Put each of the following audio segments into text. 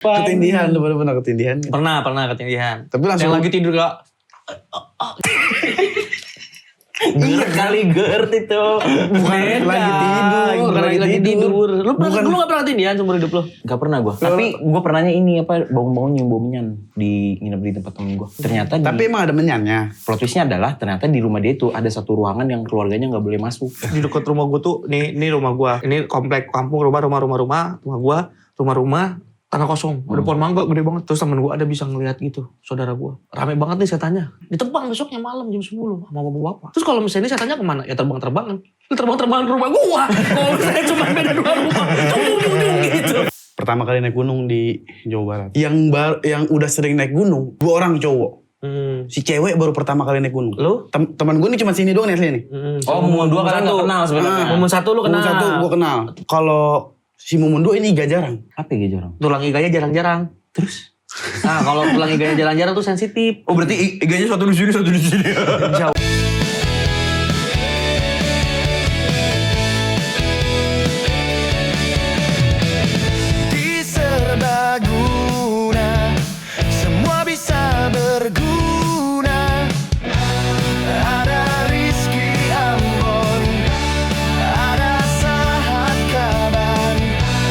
Ketindihan, lu pernah ketindihan? Pernah ketindihan. Tapi langsung yang lagi tidur gak? Iya kali GERD itu. Bukan lagi tidur. Bukan lagi tidur. Lu gak pernah ketindihan seumur hidup lu? Gak pernah gue. Tapi gue pernahnya ini bangun-bangun nyium bau menyan di nginep di tempat temen gue. Ternyata tapi emang ada menyannya. Plot twistnya adalah ternyata di rumah dia itu ada satu ruangan yang keluarganya nggak boleh masuk. Di dekat rumah gue tuh, ini rumah gue. Ini komplek kampung rumah gue, rumah tanah kosong. Ada pohon mangga gede banget. Terus temen gue ada bisa ngeliat gitu, saudara gue. Rame banget nih setannya. Ditebang besoknya malam jam 10 sama bapak-bapak. Terus kalau misalnya ini setannya kemana? Ya terbang-terbangan. Terbang-terbangan ke rumah gue. Kalau misalnya cuma beda 2 rumah. Tung gitu. Pertama kali naik gunung di Jawa Barat. Yang udah sering naik gunung, 2 orang cowok. Si cewek baru pertama kali naik gunung. Lu? Teman gue nih cuma sini doang nih asli nih. Oh, Mumun 2 kalian gak kenal sebenarnya. Mumun 1 lu kenal. Mumun 1 gue kenal. Kalau si Mumun 2 ini iga jarang. Apa ya jarang? Tulang iganya jarang-jarang. Terus? Nah kalau tulang iganya jarang-jarang tuh sensitif. Oh berarti iganya satu di sini, satu di sini. Jauh. Di serbaguna, semua bisa berguna. Ada Rizky Ambon, ada Sahat Kaban,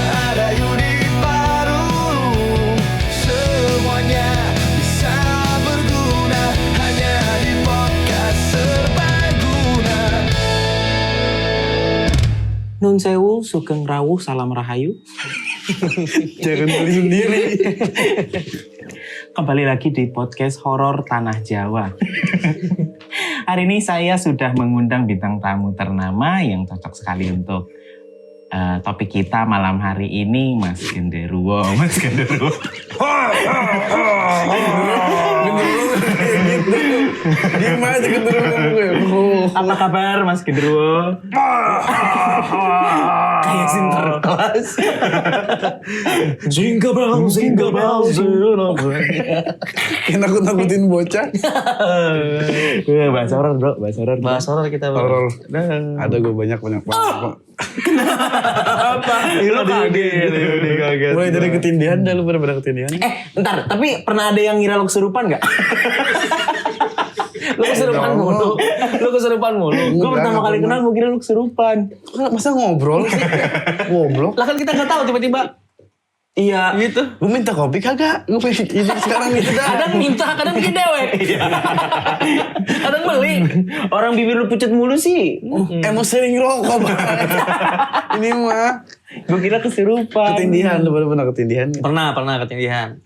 ada Yudi Paru. Semuanya bisa berguna hanya di podcast Serbaguna. Nun sewu, sugeng rawuh, salam rahayu. Jangan beli sendiri. Kembali lagi di podcast horor Tanah Jawa. Hari ini saya sudah mengundang bintang tamu ternama yang cocok sekali untuk topik kita malam hari ini, Mas Genderuwo. Mas Genderuwo. Diam aja Genderuwo. Apa kabar Mas Genderuwo? Kayak Sinterklas. Jingle bells. Nakut-nakutin bocah. Bahasa horor bro, bahasa horor. Bahas horor kita bro. Horor. Ada gue banyak banget. Apa? Lu kaget. Mulai dari ketindihan dah, lu pernah ketindihan? Bentar, tapi pernah ada yang ngira lu kesurupan gak? Lu kesurupan mulu. Gue pertama kali kenal gue kira lu kesurupan. Masa ngobrol sih? Ngobrol? Lah kan kita gak tahu tiba-tiba. Iya. Gitu. Gue minta kopi kagak? Gue pengen hidup sekarang gitu dah. Kadang minta, kadang bikin dewek. Kadang beli. Orang bibir lu pucet mulu sih. Emang sering rokok banget. Ini mah. Gue kira kesurupan. Ketindihan, lu pernah ketindihan? Pernah ketindihan.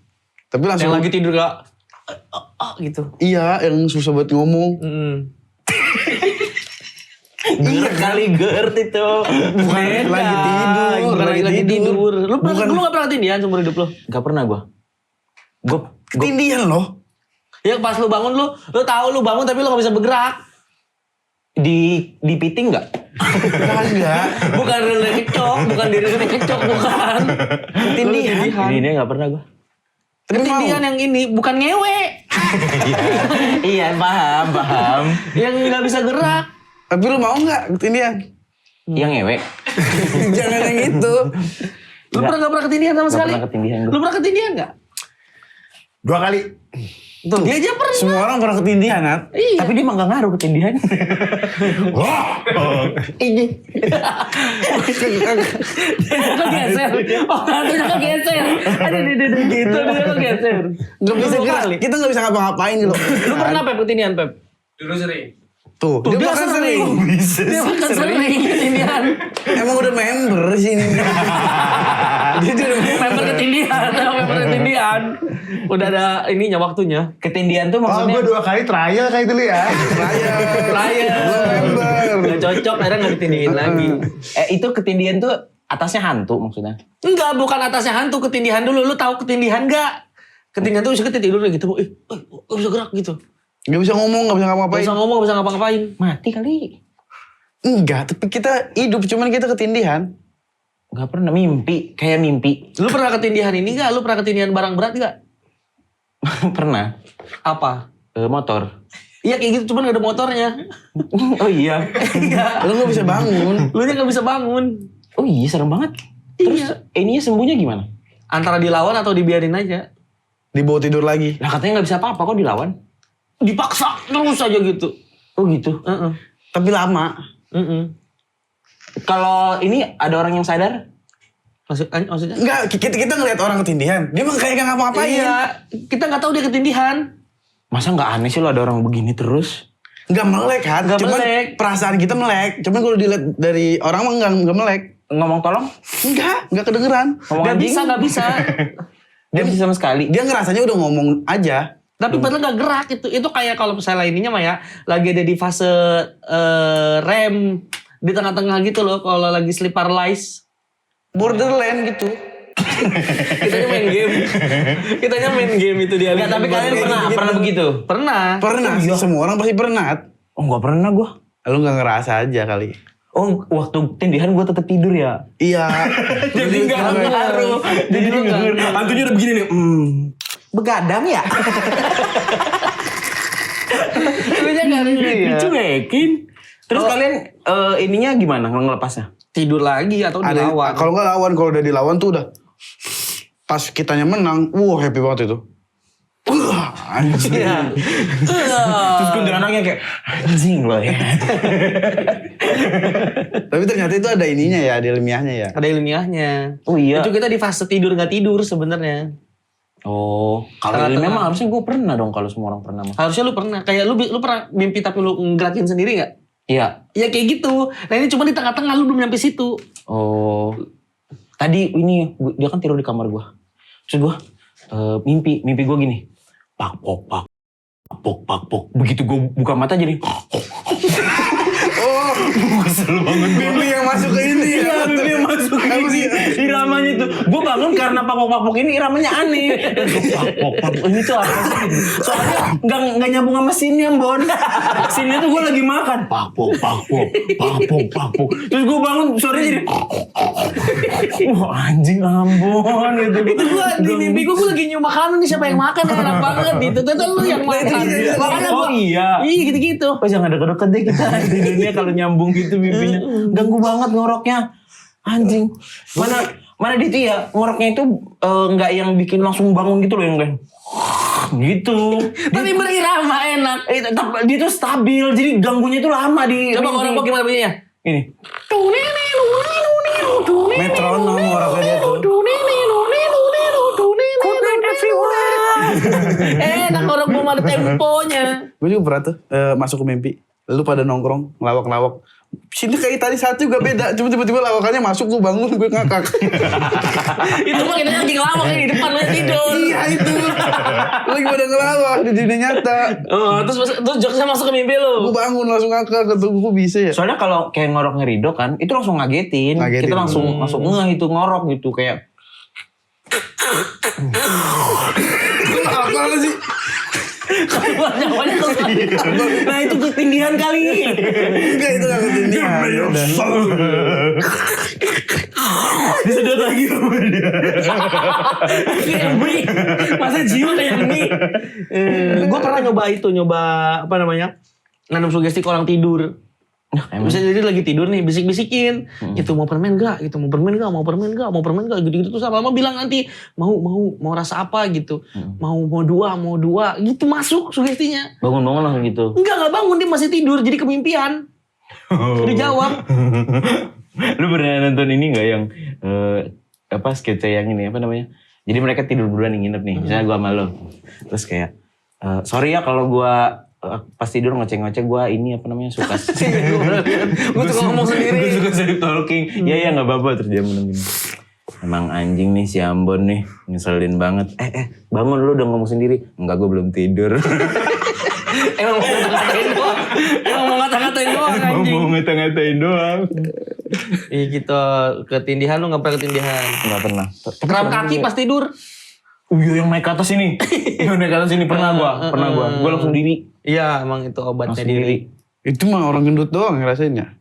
Tapi langsung. Yang lagi tidur gak? Gitu. Iya, yang susah buat ngomong. Iya kali GERD itu. Bukan lagi tidur. Bukan lagi tidur. Lu gak pernah ketindihan seumur hidup lu? Gak pernah gue. Ketindihan loh. Ya pas lu bangun lu tahu lu bangun tapi lu gak bisa bergerak. Di piting gak? Kagak. Bukan diri kecok, bukan. Ketindihan. Ini gak pernah gue. Ketindihan yang ini bukan ngewe. Iya paham. Yang gak bisa gerak. Tapi lu mau gak ketindihan? Yang ngewek. Jangan yang itu. Lu gak pernah ketindihan sama sekali? Gak pernah ketindihan gue. Lu pernah ketindihan gak? 2 kali. Tuh, dia aja pernah. Semua orang pernah ketindihan, Nat. Iya. Tapi dia mah gak ngaruh ketindihan. Ini. Dia kegeser. Dia kegeser. Ada gitu, dia kegeser. Gak bisa gerak. Kita gak bisa ngapa-ngapain gitu. Lu pernah Pep ketindihan, Pep? Dulu sering. Tuh, dia bahkan sering. Dia bahkan sering ketindihan. Emang udah member sih ini. Dia udah Member ketindihan. Udah ada ininya waktunya. Ketindihan tuh Oh, maksudnya. gue 2 kali trial kayak dulu ya. Flyer. Gak cocok, akhirnya gak ketindihin lagi. Itu ketindihan tuh atasnya hantu maksudnya. Enggak, bukan atasnya hantu, ketindihan dulu. Lu tahu ketindihan gak? Ketindihan tuh bisa tidur gitu. Gak bisa gerak gitu. Gak bisa ngomong, gak bisa Gak ngapa-ngapain. bisa ngomong, gak bisa ngapa-ngapain. Mati kali. Enggak, tapi kita hidup, cuman kita ketindihan. Gak pernah mimpi, kayak mimpi. Lu pernah ketindihan ini gak? Lu pernah ketindihan barang berat gak? Pernah. Apa? Motor. Iya kayak gitu, cuman gak ada motornya. Oh iya. Iya. Lu gak bisa bangun. Lu nya gak bisa bangun. Oh iya serem banget. Terus ininya sembuhnya gimana? Antara dilawan atau dibiarin aja. Dibawa tidur lagi. Lah katanya nggak bisa apa-apa kok dilawan. Dipaksa terus aja gitu. Oh gitu. Tapi lama. Kalau ini ada orang yang sadar? Maksudnya? Enggak, kita ngeliat orang ketindihan. Dia mah kayak gak ngapa-ngapain. Iya, kita nggak tahu dia ketindihan. Masa nggak aneh sih lo ada orang begini terus? Enggak melek kan. Nggak Cuman melek. perasaan kita melek. Cuman kalau dilihat dari orang mah enggak melek. Ngomong tolong? Enggak kedengeran. Ngomong Nggak anjing? bisa, nggak bisa. Dia bisa sama sekali. Dia ngerasanya udah ngomong aja. Tapi padahal nggak gerak itu. Itu kayak kalau misalnya ininya mah ya, lagi ada di fase rem di tengah-tengah gitu loh. Kalau lagi sleep paralyzed, Borderland gitu. kitanya main game. Kitanya main game itu dia. Enggak, tapi kalian pernah begitu? Pernah. Pernah sih, semua orang pasti pernah. Oh nggak pernah gue. Lu gak ngerasa aja kali. Oh waktu tindihan gue tetap tidur ya. Iya. Jadi nggak ngaruh. Jadi nggak ngaruh. Hantunya udah begini nih. Begadang ya? Kitanya nggak rindu ya. Dicuekin. Terus kalian ininya gimana ngelepasnya? Tidur lagi atau dilawan. Kalau nggak lawan, kalau udah dilawan tuh udah pas kitanya menang, happy banget itu. Anjing. Iya. Terus kuntilanaknya kayak anjing loh ya. Tapi ternyata itu ada ininya ya, ada ilmiahnya ya. Ada ilmiahnya. Oh iya. Itu kita di fase tidur nggak tidur sebenarnya. Oh, kalau Tengah-tengah. memang harusnya gue pernah dong kalau semua orang pernah. Harusnya lu pernah. Kayak lu pernah mimpi tapi lu ngerakin sendiri nggak? Iya. Ya kayak gitu. Nah ini cuma di tengah-tengah lu belum nyampe situ. Oh. Tadi ini dia kan tidur di kamar gue. Terus gue mimpi gue gini. Pak pok. Begitu gue buka mata jadi. Oh, kesel banget. Mimpi yang masuk ke ini. Iya, mimpi yang masuk ke ini. Iramanya itu. Gue bangun karena pak ini iramanya aneh. Pak. Ini tuh apa sih? Soalnya nggak nyambung sama scene-nya, Bon. Scene-nya tuh gue lagi makan. Pak pok. Terus gue bangun suaranya jadi. Wah anjing Ambon gitu. Itu gua di mimpi gua lagi nyium makanan nih, siapa yang makan ya, enak banget gitu. Ternyata lu yang makan. Makanya Oh gua, iya. iya gitu-gitu. Oh jangan deket-deket deh kita tidurnya kalau nyambung gitu mimpinya. Ganggu banget ngoroknya. Anjing. Mana dia tuh ya ngoroknya itu nggak yang bikin langsung bangun gitu loh yang kayak gitu. Tapi berirama enak. Dia tuh stabil jadi ganggunya tuh lama di. Coba ngorok gimana bunyinya? Ini. Metronom orangnya dia tuh. Enak ngorok belum ada temponya. Gue juga pernah tuh masuk ke mimpi. Lu pada nongkrong, ngelawak-ngelawak. Sini kayak tadi satu juga beda. Cuma tiba-tiba lawakannya masuk, gue bangun, gue ngakak. Itu mah kita lagi ngelawak di depan lu tidur. Iya itu. Lagi pada ngelawak di dunia nyata. Oh, terus jokesnya masuk ke mimpi lu. Gue bangun langsung ngakak. Kata gue bisa ya. Soalnya kalau kayak ngorok ngerido kan itu langsung ngagetin. Kita langsung ngeh itu ngorok gitu kayak. Apa sih? Nah itu ketindihan kali. Enggak itu gak ketindihan. Disedot lagi sama dia. Masa jiwa kayak gini. Gue pernah nyoba apa namanya, nanam sugesti ke orang tidur. Bisa jadi lagi tidur nih, bisik-bisikin. Itu mau permen gak? Gitu, mau permen gak? Gitu-gitu. Terus lama-lama bilang nanti, mau rasa apa gitu. Mau dua. Gitu masuk sugestinya. Bangun-bangun langsung gitu. Enggak bangun, dia masih tidur. Jadi kemimpian. Dijawab. Lu pernah nonton ini gak yang, sketsa yang ini, apa namanya? Jadi mereka tidur berdua nih, nginep nih. Misalnya gue sama lo. Terus kayak, sorry ya kalau gue pas tidur ngoceh-ngoceh gue ini apa namanya suka Gue suka ngomong sendiri. Gue suka sleep talking. Iya gak apa-apa. Terus dia menang gini. Emang anjing nih si Ambon nih. Ngeselin banget. Bangun lu udah ngomong sendiri. Enggak gue belum tidur. Emang mau ngata-ngatain doang anjing. Mau ngata-ngatain doang. Iya gitu. Ketindihan lu gak pernah ketindihan. Gak pernah. Kram kaki pas tidur. Yang naik ke atas ini. Yang naik ke atas ini pernah gue. Gue langsung diri. Iya emang itu obatnya Langsung diri. Itu mah orang gendut doang ngerasainnya.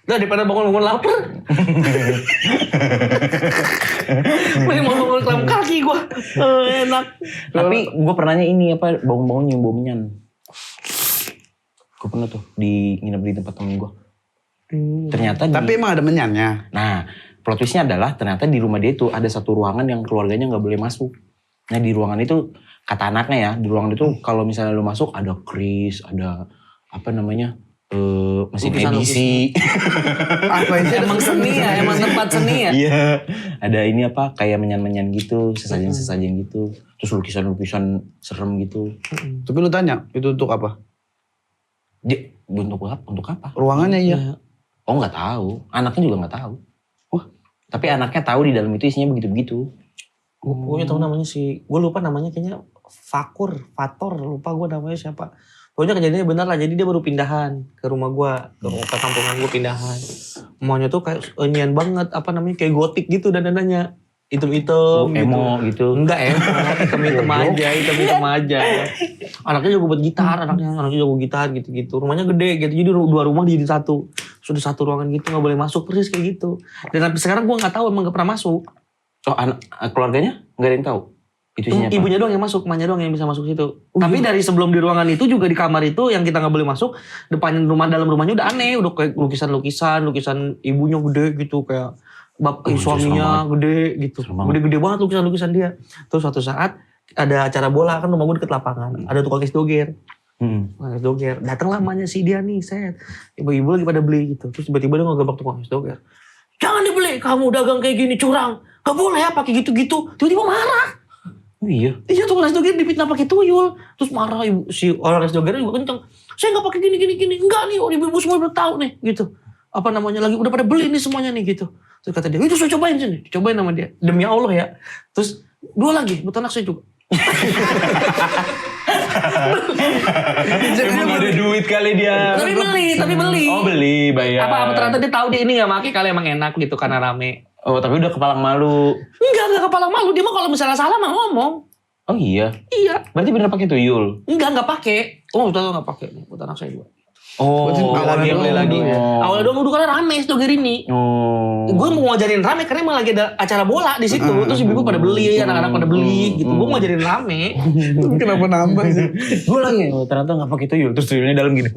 Udah daripada bangun-bangun lapar. Mending mau bangun kram kaki gue. Enak. Tapi gue pernahnya ini apa bangun-bangun nyium bau menyan. Gue pernah tuh nginep di tempat temen gue. Ternyata Tapi emang ada menyannya. Nah plot twistnya adalah ternyata di rumah dia itu ada satu ruangan yang keluarganya nggak boleh masuk. Nah di ruangan itu kata anaknya ya, di ruangan itu kalau misalnya lu masuk ada kris, ada apa namanya mesin edisi. Apa itu? Emang seni ya, emang tempat seni ya. Iya, ada ini apa kayak menyan-menyan gitu, sesajen-sesajen gitu, terus lukisan-lukisan serem gitu. Tapi lu tanya, itu untuk apa? Dia untuk apa? Untuk apa? Ruangannya iya. Oh nggak tahu, anaknya juga nggak tahu. Wah. Tapi anaknya tahu di dalam itu isinya begitu-begitu. Gue punya tahu namanya gue lupa namanya kayaknya Fator, lupa gue namanya siapa. Pokoknya kejadiannya benar lah, jadi dia baru pindahan ke rumah gue, ke kampungan gue pindahan. Maunya tuh kayak nian banget, apa namanya, kayak gotik gitu dandanannya. Hitam-hitam Emo gitu. Enggak hitam-hitam aja. Anaknya jago buat gitar, anaknya jago gitar gitu-gitu. Rumahnya gede gitu, jadi 2 rumah jadi satu. Sudah satu ruangan gitu, gak boleh masuk, persis kayak gitu. Dan sampai sekarang gue gak tahu, emang gak pernah masuk. Oh keluarganya nggak ada yang tahu? Itu isinya apa? Ibunya doang yang masuk, emaknya doang yang bisa masuk situ. Tapi dari sebelum di ruangan itu juga di kamar itu yang kita nggak boleh masuk, depan rumah, dalam rumahnya udah aneh, udah kayak lukisan ibunya gede gitu, kayak suaminya gede gitu, gede-gede banget lukisan dia. Terus suatu saat ada acara bola, kan rumah gue deket lapangan, ada tukang es doger. Datang lamanya si dia nih, set. Ibu-ibu lagi pada beli gitu, terus tiba-tiba dia ngegebak tukang es doger. Jangan dibeli, kamu dagang kayak gini curang, gak boleh ya pakai gitu-gitu. Tiba-tiba marah. Oh iya. Iya tukang es doger dipitnah pakai tuyul. Terus marah ibu, si orang es dogernya juga kenceng. Saya nggak pakai gini. Enggak nih, ibu semua udah tahu nih gitu. Apa namanya lagi udah pada beli nih semuanya nih gitu. Terus kata dia, itu saya cobain sini. Dicobain sama dia. Demi Allah ya. Terus 2 lagi buat anak saya juga. Emang ada duit kali dia. Tapi beli. Oh beli, bayar. Apa ternyata dia tahu dia ini nggak pakai kali emang enak gitu karena rame. Oh tapi udah kepalang malu. Enggak kepala malu. Dia mah kalau misalnya salah mah ngomong. Oh iya. Iya. Berarti bener pakai tuyul. Enggak pakai. Oh udah nggak pakai nih buat anak saya juga. Oh. Beli lagi. Awalnya doang udah karena rame es doger ini. Oh. Gue mau ngajarin rame karena emang lagi ada acara bola di situ. Terus ibu pada beli, anak-anak pada beli gitu. Gue mau ngajarin rame. Kenapa nambah sih? Gue lagi, ternyata nggak pakai tuyul. Terus tuyulnya dalam gini.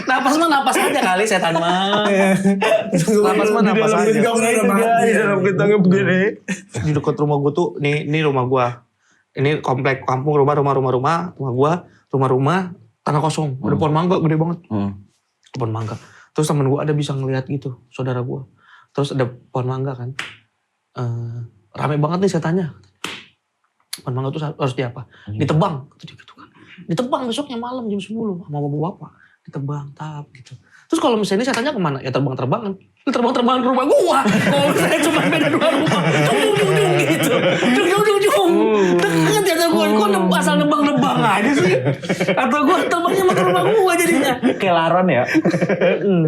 Napas aja kali setan mah. Napas aja. Di dalam gentongnya begini. Di dekat rumah gue tuh, ini rumah gue. Ini komplek kampung, rumah gue, rumah tanah kosong. Ada pohon mangga gede banget. Pohon mangga. Terus temen gue ada bisa ngeliat gitu, saudara gue. Terus ada pohon mangga kan. Rame banget nih setannya. Pohon mangga tuh harus diapa? Ditebang. Gitu kan. Ditebang besoknya malam jam 10 sama bapak-bapak. Ditebang, gitu. Terus kalau misalnya ini setannya kemana? Ya terbang-terbangan. Terbang-terbangan ke rumah gua. Kalau saya cuma beda 2 rumah. Dung gitu. Dung. Ngerti atau gua, kok asal nebang-nebang aja sih. Atau gua terbangnya sama ke rumah gua jadinya. Kayak laron ya.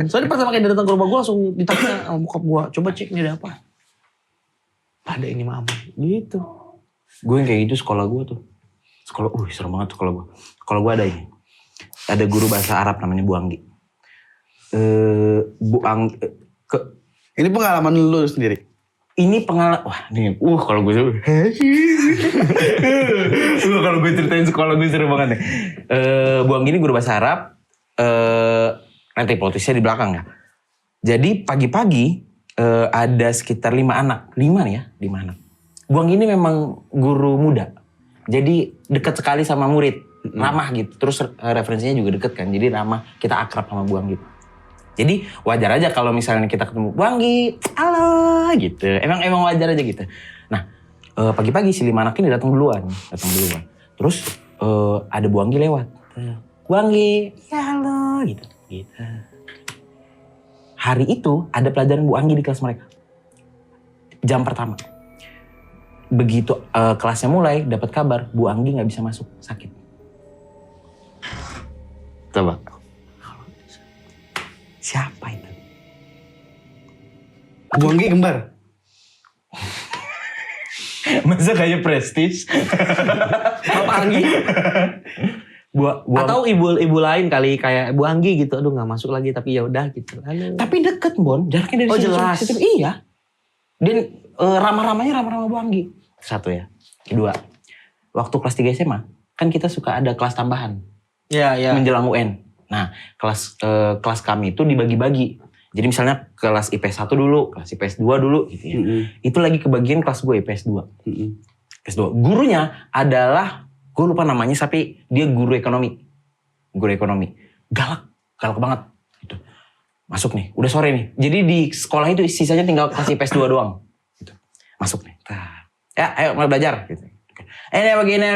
Soalnya pertama kali dia datang ke rumah gua langsung ditanya sama bokap gua. Coba cek ini ada apa. Ada ini mah aman. Gitu. Gue yang kayak gitu sekolah gue tuh. Sekolah, serem banget sekolah gue. Sekolah gue ada ini. Ada guru bahasa Arab namanya Bu Anggi. Ini pengalaman lu sendiri? Ini pengalaman, wah nih, kalau gue kalau gue ceritain sekolah gue seru banget nih. Bu Anggi ini guru bahasa Arab, nanti plotisnya di belakang ya. Jadi pagi-pagi ada sekitar 5 anak, 5 anak. Bu Anggi ini memang guru muda, jadi dekat sekali sama murid, ramah gitu. Terus referensinya juga deket kan, jadi ramah, kita akrab sama Bu Anggi. Jadi wajar aja kalau misalnya kita ketemu Bu Anggi, halo gitu. Emang wajar aja gitu. Nah pagi-pagi si 5 anak ini datang duluan. Terus ada Bu Anggi lewat. Bu Anggi, ya halo gitu. Hari itu ada pelajaran Bu Anggi di kelas mereka. Jam pertama. Begitu kelasnya mulai, dapat kabar Bu Anggi nggak bisa masuk, sakit. Coba. Siapa itu? Bu Anggi kembar? Masa kayak prestis? Bapak Anggi? Atau ibu lain kali kayak Bu Anggi gitu. Aduh nggak masuk lagi tapi ya udah gitu. Halo. Tapi deket Bon, jaraknya dari sini. Oh jelas. Iya. Dan ramah-ramahnya ramah-ramah Bu Anggi. Satu ya. Kedua, waktu kelas 3 SMA kan kita suka ada kelas tambahan. Iya. Menjelang UN. Nah, kelas kami itu dibagi-bagi. Jadi misalnya kelas IPS 1 dulu, kelas IPS 2 dulu gitu ya. Itu lagi kebagian kelas gue IPS 2. IPS 2. Gurunya adalah, gue lupa namanya tapi dia guru ekonomi. Guru ekonomi. Galak banget. Gitu. Masuk nih, udah sore nih. Jadi di sekolah itu sisanya tinggal kelas IPS 2 doang. Gitu. Masuk nih. Ya ayo mulai belajar. Gitu. Ini begini.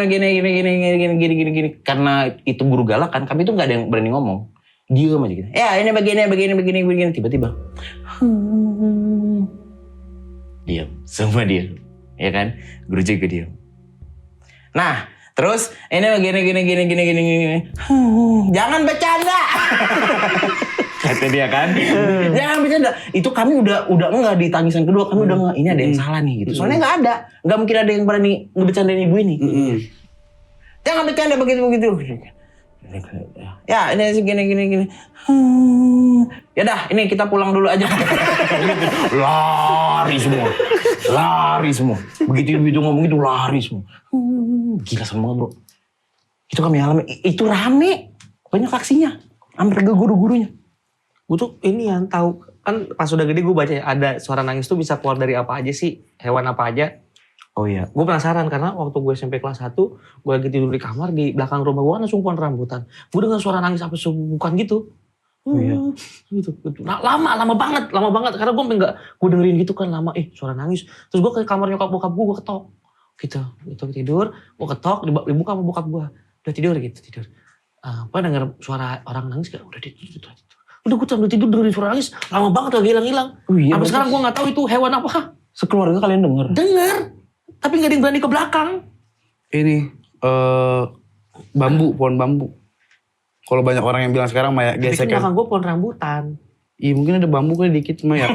Karena itu guru galak kan, kami tuh gak ada yang berani ngomong. Diam aja gitu. Ya ini begini. Tiba-tiba. Diam. Semua diam. Ya kan? Guru juga diam. Nah, terus ini begini. Jangan bercanda. Kata dia kan. Jangan bercanda. Itu kami udah enggak di tangisan kedua. Kami udah enggak, ini ada yang salah nih gitu. Soalnya enggak ada. Enggak mungkin ada yang berani ngebecandain ibu ini. Jangan bercanda begitu. Ya ini gini. Ya dah, ini kita pulang dulu aja. Lari semua. Begitu ngomong itu lari semua. Gila semua bro. Itu kami alami. Itu rame. Banyak aksinya. Hampir ke guru-gurunya. Gue tuh ini yang tahu kan pas udah gede gue baca ada suara nangis tuh bisa keluar dari apa aja sih, hewan apa aja. Oh iya. Gue penasaran karena waktu gue SMP kelas 1, gue lagi tidur di kamar di belakang rumah gue kan langsung pohon rambutan. Gue dengar suara nangis apa bukan gitu. Oh iya. Gitu. Lama banget karena gue enggak gue dengerin gitu kan lama suara nangis. Terus gue ke kamar nyokap bokap gue ketok. Gitu tidur, gue ketok dibuka sama bokap gue. Udah tidur. Apa denger suara orang nangis gak? Udah tidur. Udah gue sambil tidur dengerin suara nangis, lama banget lagi hilang-hilang. Oh iya, sampai sekarang gue gak tahu itu hewan apa. Sekeluarga kalian denger? Dengar, tapi gak ada yang berani ke belakang. Ini pohon bambu. Kalau banyak orang yang bilang sekarang Maya Tapi gesekan. belakang gue pohon rambutan. Iya mungkin ada bambu kali dikit Maya.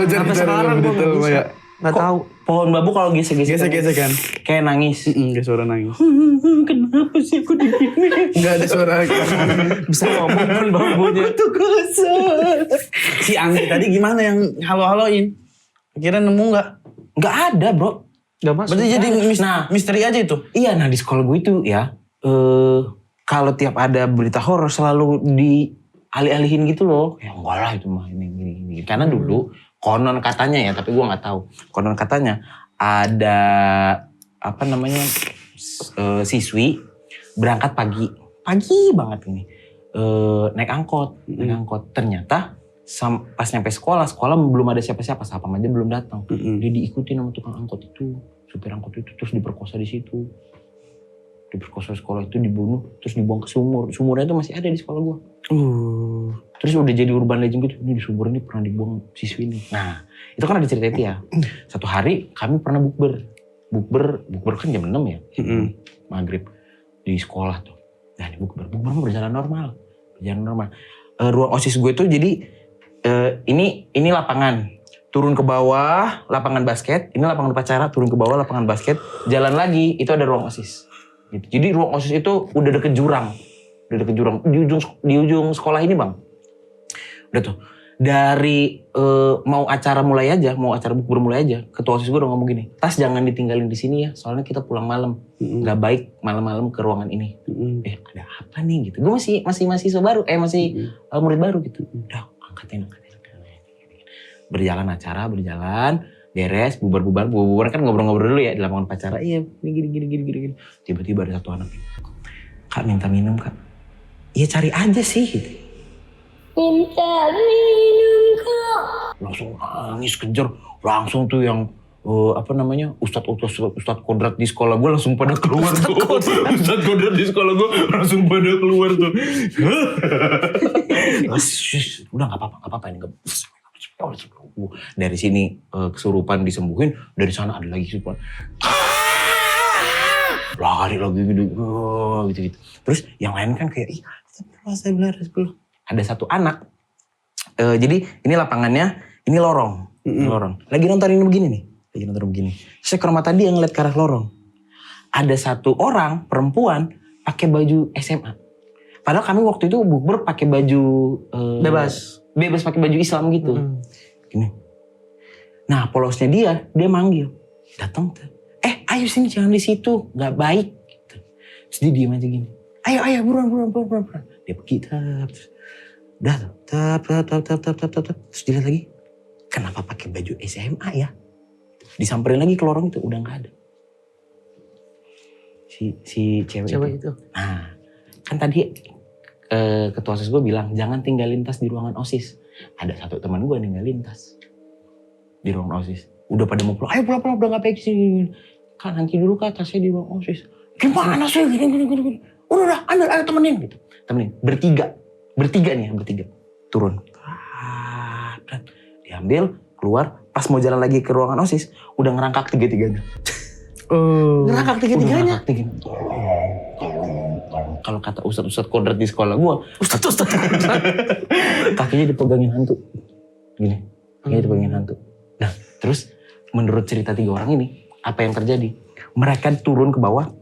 Sampai sekarang gue gak bisa. Gak tahu. Pohon bambu kalau Gesek-gesekan. kayak nangis. Gak suara nangis. Kenapa sih aku digini? Gak ada suara. Bisa ngomong pohon bambunya. Tuh kesel. Si Anggi tadi gimana yang halo-haloin? Kira nemu gak? Gak ada bro. Gak masuk. Berarti jadi Nah. misteri aja itu? Iya, nah di sekolah gue itu ya, kalau tiap ada berita horor selalu dialih-alihin gitu loh. Ya enggak lah itu mah ini. Karena dulu konon katanya ya, tapi gue nggak tahu. Konon katanya ada apa namanya siswi berangkat pagi banget ini, naik angkot. Ternyata pas nyampe sekolah belum ada siapa-siapa, sapam aja belum datang. Dia diikutin sama tukang angkot itu, supir angkot itu, terus diperkosa di situ. Diperkosa sekolah itu, dibunuh, terus dibuang ke sumur. Sumurnya itu masih ada di sekolah gua. Terus udah jadi urban legend gitu. Ini di sumur ini pernah dibuang siswi ini. Nah, itu kan ada cerita itu ya. Satu hari kami pernah bukber. Bukber kan jam 6 ya. Maghrib di sekolah tuh. Nah, ini bukber berjalan normal. Ruang OSIS gue tuh jadi ini lapangan. Turun ke bawah lapangan basket. Ini lapangan upacara, turun ke bawah lapangan basket. Jalan lagi itu ada ruang OSIS. Gitu. Jadi ruang OSIS itu udah deket jurang. Di ujung sekolah ini bang. Udah tuh. Dari mau acara bukber mulai aja. Ketua OSIS gue udah ngomong gini. Tas jangan ditinggalin di sini ya. Soalnya kita pulang malam. Gak baik malam-malam ke ruangan ini. Ada apa nih gitu. Gue masih mahasiswa baru. Masih murid baru gitu. Udah angkatin. Berjalan acara. Beres, bubar kan ngobrol-ngobrol dulu ya di lapangan upacara. Iya, gini. Tiba-tiba ada satu anak. Kak minta minum kak. Iya cari aja sih gitu. Minta minum kak. Langsung nangis kejar. Langsung tuh yang Ustadz Kodrat di sekolah gue langsung pada keluar tuh. Ustadz Kodrat di sekolah gue langsung pada keluar tuh. Udah gak apa-apa ini. Dari sini kesurupan disembuhin, dari sana ada lagi kesurupan. Lari lagi gitu. Terus yang lain kan kayak, astagfirullah. Ada satu anak, jadi ini lapangannya, ini lorong. Lagi nonton ini begini nih. Saya ke rumah tadi yang ngeliat ke arah lorong. Ada satu orang perempuan pakai baju SMA. Padahal kami waktu itu bukber pakai baju bebas pakai baju Islam gitu. Gini. Nah, polosnya dia manggil. Datang tuh. Ayo sini jangan di situ, enggak baik gitu. Terus dia diam aja gini. Ayo buruan. Dia pergi terus. Udah tuh, tap. Terus dilihat lagi, kenapa pakai baju SMA ya? Disamperin lagi ke lorong itu, udah nggak ada. Si cewek itu. Nah, kan tadi ketua OSIS gue bilang jangan tinggalin tas di ruangan OSIS. Ada satu teman gue ninggalin tas di ruangan OSIS. Udah pada mau pulang, ayo pulang udah nggak pakai sini. Kak nanti dulu kak tasnya di ruang OSIS. Gimana sih? Gini. Udah ambil, ayo temenin gitu. Temenin, bertiga turun. Diambil, keluar, pas mau jalan lagi ke ruangan OSIS, udah ngerangkak tiga-tiganya. Ngerangkak tiga-tiganya. Kalau kata ustadz kodrat di sekolah gua, ustadz kakinya dipegangin hantu. Gini, kakinya dipegangin hantu. Nah, terus menurut cerita 3 orang ini, apa yang terjadi? Mereka turun ke bawah,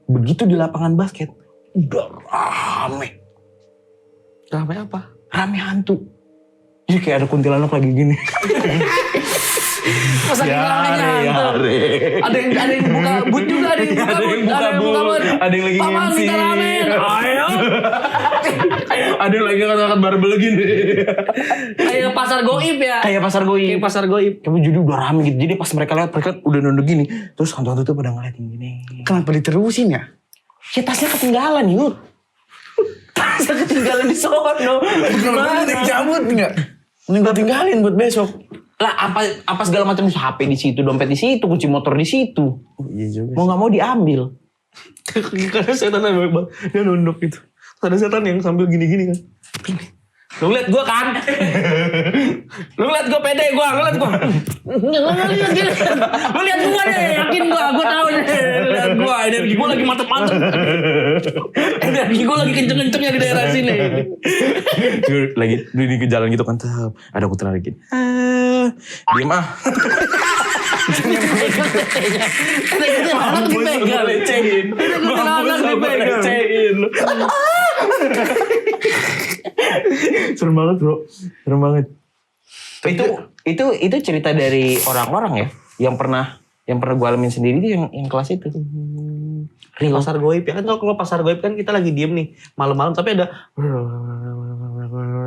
begitu di lapangan basket, udah rame. Rame apa? Rame hantu. Jadi kayak ada kuntilanak lagi gini. Masa kuntilanaknya hantu? Ada yang buka but juga, ada yang buka but. Ada yang lagi Paman ngemsi. kita ramen. Ayo. Ada yang lagi ngangkat barbel gini. Kayak pasar goib ya. Kayak pasar goib. Tapi jadi udah rame gitu. Jadi pas mereka lihat, mereka udah nunduk gini. Terus hantu-hantu tuh pada ngeliatin gini. Kenapa diterusin ya? Ya tasnya ketinggalan yuk. Tasnya ketinggalan di sono. Gimana? Cabut nggak? Mending tinggalin buat besok. Lah apa segala macam HP di situ, dompet di situ, kunci motor di situ. Oh, iya juga. Mau nggak mau diambil. Karena setan dia nunduk gitu. Ada setan yang sambil gini-gini kan. Lu liat gue kan? Lu liat gue pede gue, lu liat gue. Lu liat gue deh, yakin gue tahu deh. Lu liat gue, energi gue lagi mantep-mantep. Energi gue lagi kenceng-kencengnya di daerah sini. Lagi di jalan gitu kan, ada putra lagi. Diem ah. Anak dipegang. Anak dipegang. Serem banget bro, serem banget. Itu cerita dari orang-orang ya, yang pernah gue alamin sendiri itu yang kelas itu. Pasar goib ya kan, kalau pasar goib kan kita lagi diem nih malam-malam tapi ada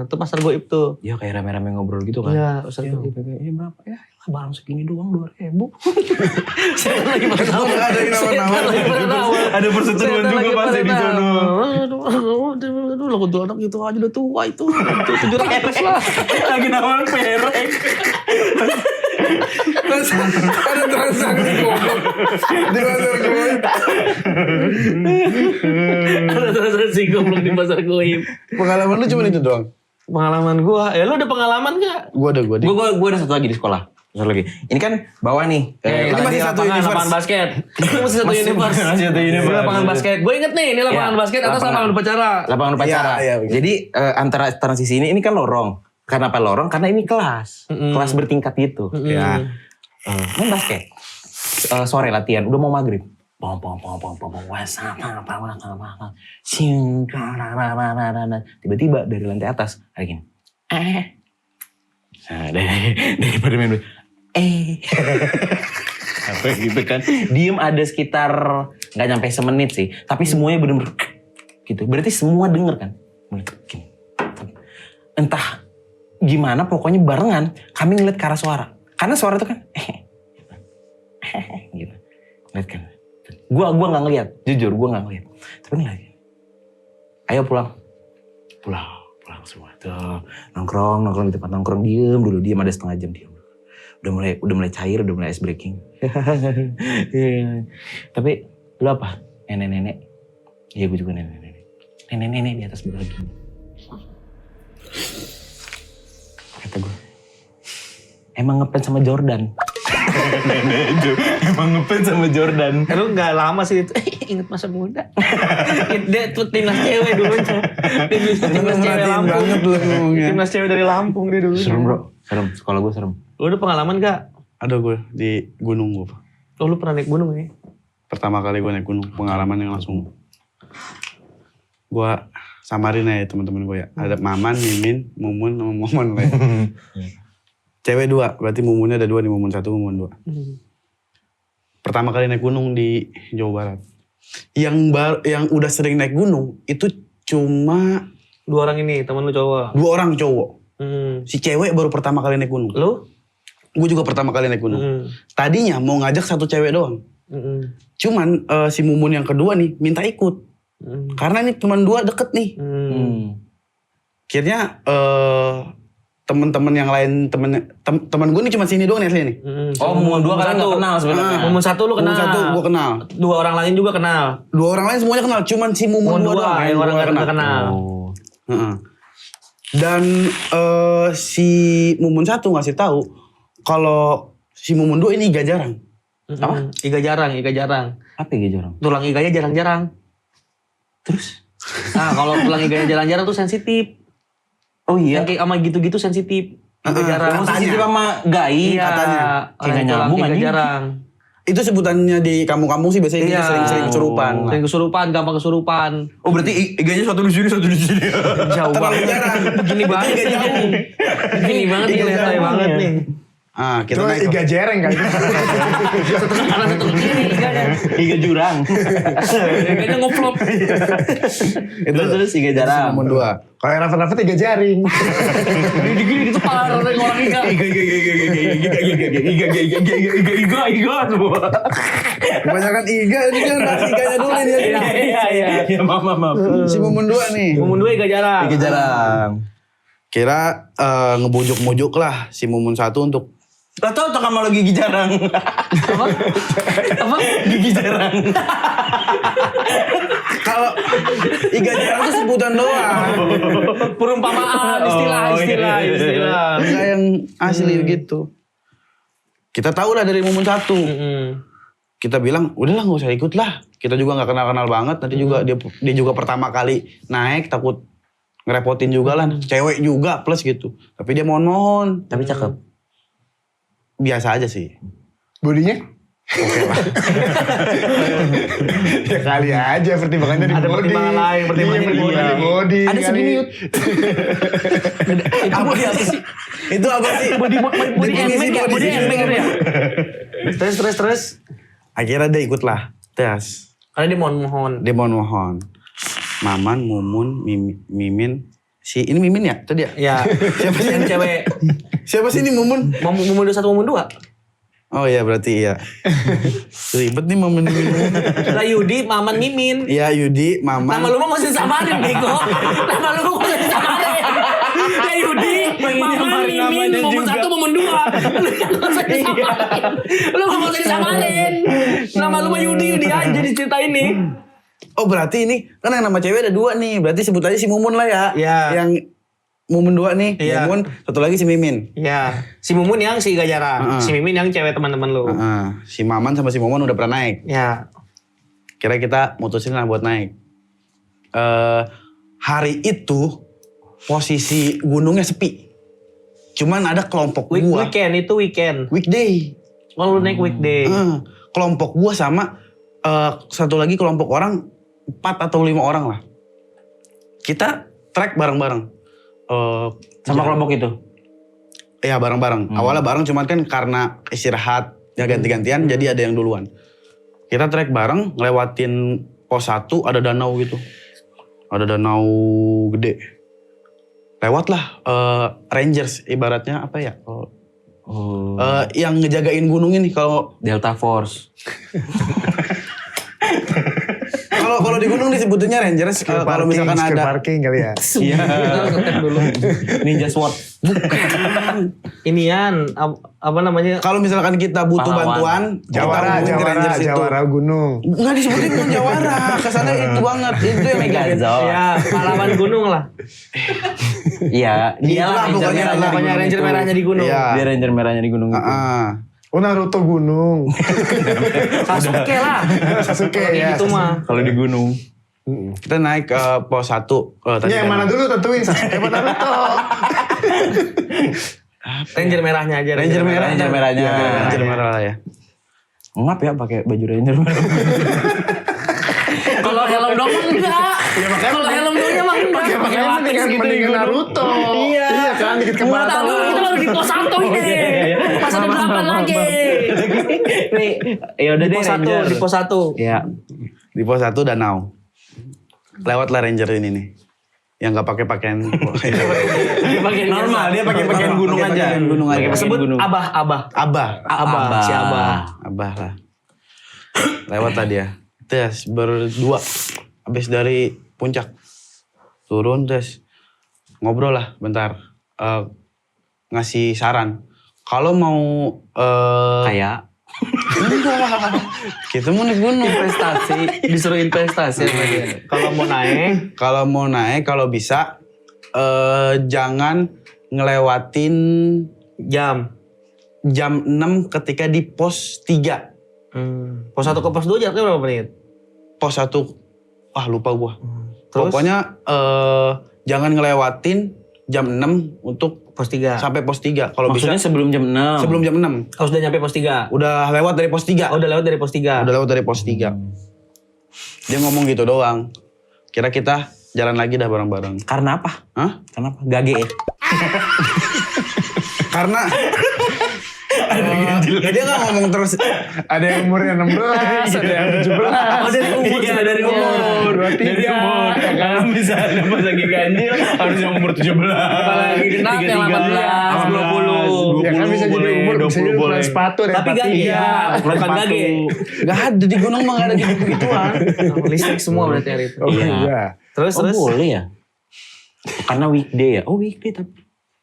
itu pasar goib tuh. Ya kayak rame-rame ngobrol gitu kan. Iya, pasar goib. Berapa ya? Barang segini doang 2.000. Saya lagi bertawa. Ada yang nawar-nawar. Ada perseteruan juga pasti di sana. Aduh, lah untuk anak gitu aja udah tua itu. 700 lah. Lagi nawar perek. Ada transaksi goblok. Di pasar goib. Ada transaksi goblok di pasar goib. Pengalaman lu cuma itu doang? Pengalaman gua, lu ada pengalaman gak? Gua ada. Gue ada satu lagi di sekolah. Satu lagi. Ini kan bawah nih. ini masih satu lapangan basket. Ini masih satu universe. Masih satu universe. Ini lapangan basket. Gue inget nih, ini lapangan basket atas lapangan upacara. Lapangan upacara. Iya, begitu. Jadi antara transisi ini kan lorong. Kenapa lorong? Karena ini kelas. Kelas bertingkat gitu. Ya. Main basket. Sore latihan. Udah mau maghrib. Tiba-tiba dari lantai atas ada gini. Nah, daripada main apa gitu kan. Diem ada sekitar gak nyampe semenit sih. Tapi semuanya bener-bener gitu. Berarti semua denger kan. Gini. Entah gimana pokoknya barengan kami ngeliat ke arah suara. Karena suara itu kan gitu. Ngeliat kan. Gua gak ngeliat. Jujur gua gak ngeliat. Tapi ngeliat. Ayo pulang semua tuh. Nongkrong di tempat nongkrong, diem ada setengah jam diem. Udah mulai cair, udah mulai ice breaking. Tapi lu apa? Nenek-nenek. Iya gue juga nenek-nenek. Nenek-nenek di atas belah gini. Kata gue, emang ngefans sama Jordan. Nenek itu emang ngefans sama Jordan. Lu gak lama sih itu. Ingat masa muda. Dia tuh timnas cewek dulu. Timnas cewek Lampung. Banget lu ngomongnya. Timnas cewek dari Lampung dia dulu. Serem bro, serem. Sekolah gue serem. Lu ada pengalaman gak? Ada gue di gunung gue. Oh lu pernah naik gunung ya? Pertama kali gue naik gunung, pengalaman yang langsung gue samarin ya teman-teman gue ya. Ada Maman, Mimin, Mumun, sama Momon lah ya. Cewek 2, berarti Mumunnya ada 2 nih, Mumun 1, Mumun 2. Pertama kali naik gunung di Jawa Barat. Yang udah sering naik gunung itu cuma Dua orang ini teman lu cowok. 2 orang cowok. Hmm. Si cewek baru pertama kali naik gunung. Lu? Gue juga pertama kali naik gunung. Tadinya mau ngajak 1 cewek doang. Cuman si Mumun yang kedua nih minta ikut. Karena ini teman 2 deket nih. Akhirnya teman-teman yang lain teman gue nih cuma sini doang nih aslinya nih. Oh, Mumun 2 kalian gak kenal sebenarnya. Mumun 1 lu kenal. Mumun 1 gue kenal. 2 orang lain juga kenal. 2 orang lain semuanya kenal, cuman si Mumun 2 doang yang orang gak kenal. Heeh. Dan si Mumun 1 ngasih tahu kalau si Mumun 2 ini iga jarang. Apa? Iga jarang. Apa ya jarang? Tulang iganya jarang-jarang. Terus? Nah, kalau tulang iganya jarang-jarang tuh sensitif. Oh iya. Yang kayak sama gitu-gitu sensitif. Iga jarang. Kamu sensitif sama gaib Iya, katanya. Kayak gak nyambung iga anjing. jarang. Itu sebutannya di kampung-kampung sih biasanya gitu, sering kesurupan. lah. Sering kesurupan, gampang kesurupan. Oh berarti iganya satu di sini. Jauh Terlalu banget. jarang. Begini banget. Iga jauh. Begini banget nih, letoy banget nih. Ah, kita Itu naik. iga jereng kan? Satu kanan satu kiri iganya. Iga jurang. Iganya ngoplok. Terus iga Si jarang. Mumun 2. Kalau yang Rafa-Rafa iga jaring. Gini gitu parah orang iga. Iga semua. Kebanyakan iga ini kan bahas iganya dulu nih. Iya. Maaf. Si Mumun 2 nih. Mumun 2 iga jarang. Iga jarang. Kira ngebujuk-bujuk lah si Mumun 1 untuk Lah tau sama lo gigi jarang. Apa? Gigi jarang. kalau iga jarang tuh sebutan doang. Perumpamaan, istilah. Enggak yang asli gitu. Kita tahu lah dari Mumun 1. Kita bilang, udahlah gak usah ikut lah. Kita juga gak kenal-kenal banget. Nanti juga dia juga pertama kali naik, takut ngerepotin juga lah. Cewek juga plus gitu. Tapi dia mohon-mohon. Tapi cakep. Biasa aja sih. Bodinya? Oke lah. Ya kali aja pertimbangannya di Ada body. pertimbangan lain, pertimbangannya Iya, di body. di body. Ada kali. segini Yud. Itu apa sih? Body handbag ya? Body handbag gitu ya? Terus. Akhirnya dia ikut lah. Tes. Karena dia mohon. Dia mohon-mohon. Maman, Mumun, Mimin. Ini Mimin ya? Tadi ya? Ya. Siapa sih yang cewek? Siapa sih ini Mumun? Mumun 1, Mumun 2. Oh iya berarti iya. Ribet nih Mumun. Lah Yudi, Maman, Mimin. Iya Yudi, Maman. Nama lu mah masih disamarin, bego. Nama lu mah masih disamarin. Ya Yudi, Maman, Mimin, Mumun 1, Mumun 2. Lu gak usah disamarin. Nama lu mah Yudi aja diceritain nih. Oh berarti ini kan yang nama cewek ada 2 nih. Berarti sebut aja si Mumun lah ya. Iya. Yang Mumun 2 nih. Iya. Mumun, satu lagi si Mimin. Ya, si Mumun yang si iga jarang. Si Mimin yang cewek teman-teman lu. Si Maman sama si Mumun udah pernah naik. Ya. Kira kita mutusin lah buat naik. Hari itu posisi gunungnya sepi. Cuman ada kelompok gua. Weekend. Weekday. Kalau lu naik weekday. Kelompok gua sama satu lagi kelompok orang 4 atau 5 orang lah. Kita trek bareng-bareng. Sama kelompok itu? Ya bareng-bareng. Awalnya bareng cuman kan karena istirahat ya ganti-gantian jadi ada yang duluan. Kita trek bareng ngelewatin pos 1 ada danau gitu. Ada danau gede. Lewatlah rangers ibaratnya apa ya? Yang ngejagain gunung ini kalau Delta Force. kalau di gunung disebutinnya rangers. Kalau misalkan skill ada parking kali ya. Iya. Ninja SWAT. Inian apa namanya? kalau misalkan kita butuh Pahlawan. bantuan, Jawara gunung. Enggak disebutin bukan Jawara, kesana itu banget. Itu yang megangin. Megazord. Ya, pahlawan gunung lah. Iya, dia Itulah lah ranger pokoknya, merahnya di Pokoknya gunung ranger itu. merahnya di gunung. Iya. Dia ranger merahnya di gunung itu. Oh Naruto gunung. Sasuke lah. Sasuke Kayak ya. gitu mah. Kalau di gunung. Kita naik ke pos 1. Tadi Ya yang kan mana dulu tentuin Sasuke apa Naruto. Ranger merahnya aja. Ranger merah. Ranger merahnya. Iya, Ranger merah lah ya. Ngap ya pakai baju ranger merah. Kalau helm dong enggak. Kalau helm dongnya mah enggak. Makanya mendingan Naruto. Iya. Iya kan dikit ke Enggak mata. tahu kita baru di pos 1 ini. Pas ada 8 lagi. Nih, ya udah Di deh pos 1, ranger. di pos 1. Ya. Di pos 1 danau. Lewatlah ranger ini nih. yang nggak pakai pakaian. Normal, dia pakai pakaian gunung Pakai aja. pakaian gunung aja. Pakai pakaian Sebut gunung. Abah. Abah. Si Abah. Abah lah. Lewat tadi ya. Tes berdua. Habis dari puncak. Turun tes. Ngobrol lah bentar. Ngasih saran. Kalau mau... Kayak Enggak. Kita mau naik gunung. investasi, disuruh investasi sama dia. Kalau mau naik, Kalau bisa jangan ngelewatin jam. jam 6 ketika di pos 3. Pos 1 ke pos 2 jaraknya berapa menit? Pos 1, lupa gua. Terus? Pokoknya jangan ngelewatin jam 6 untuk Pos 3. sampai pos 3. Kalau bisa Maksudnya sebelum jam 6. sebelum jam 6. Oh, sudah nyampe pos 3. Udah lewat dari pos 3. Oh, udah lewat dari pos 3. Udah lewat dari pos 3. Dia ngomong gitu doang. Kira kita jalan lagi dah bareng-bareng. Karena apa? Hah? Kenapa? Gage ya? Karena dia nggak ngomong terus. Ada yang umurnya 16, ada yang 17. Oh, dari umur. Iya, dari umur. 23. Dari umur. Kalau misalnya pas lagi ganjil harus yang umur 17. Apalagi genap yang 18, 20. Ya kan bisa jadi umur, bisa jadi ukuran sepatu. ada Tapi yang gage 43. ya, bukan gage. Gak ada di gunung mah gak ada gitu-gituan. Listrik semua berarti hari itu. Oh Iya. iya. Terus Oh boleh ya? Karena weekday ya? Oh weekday tapi.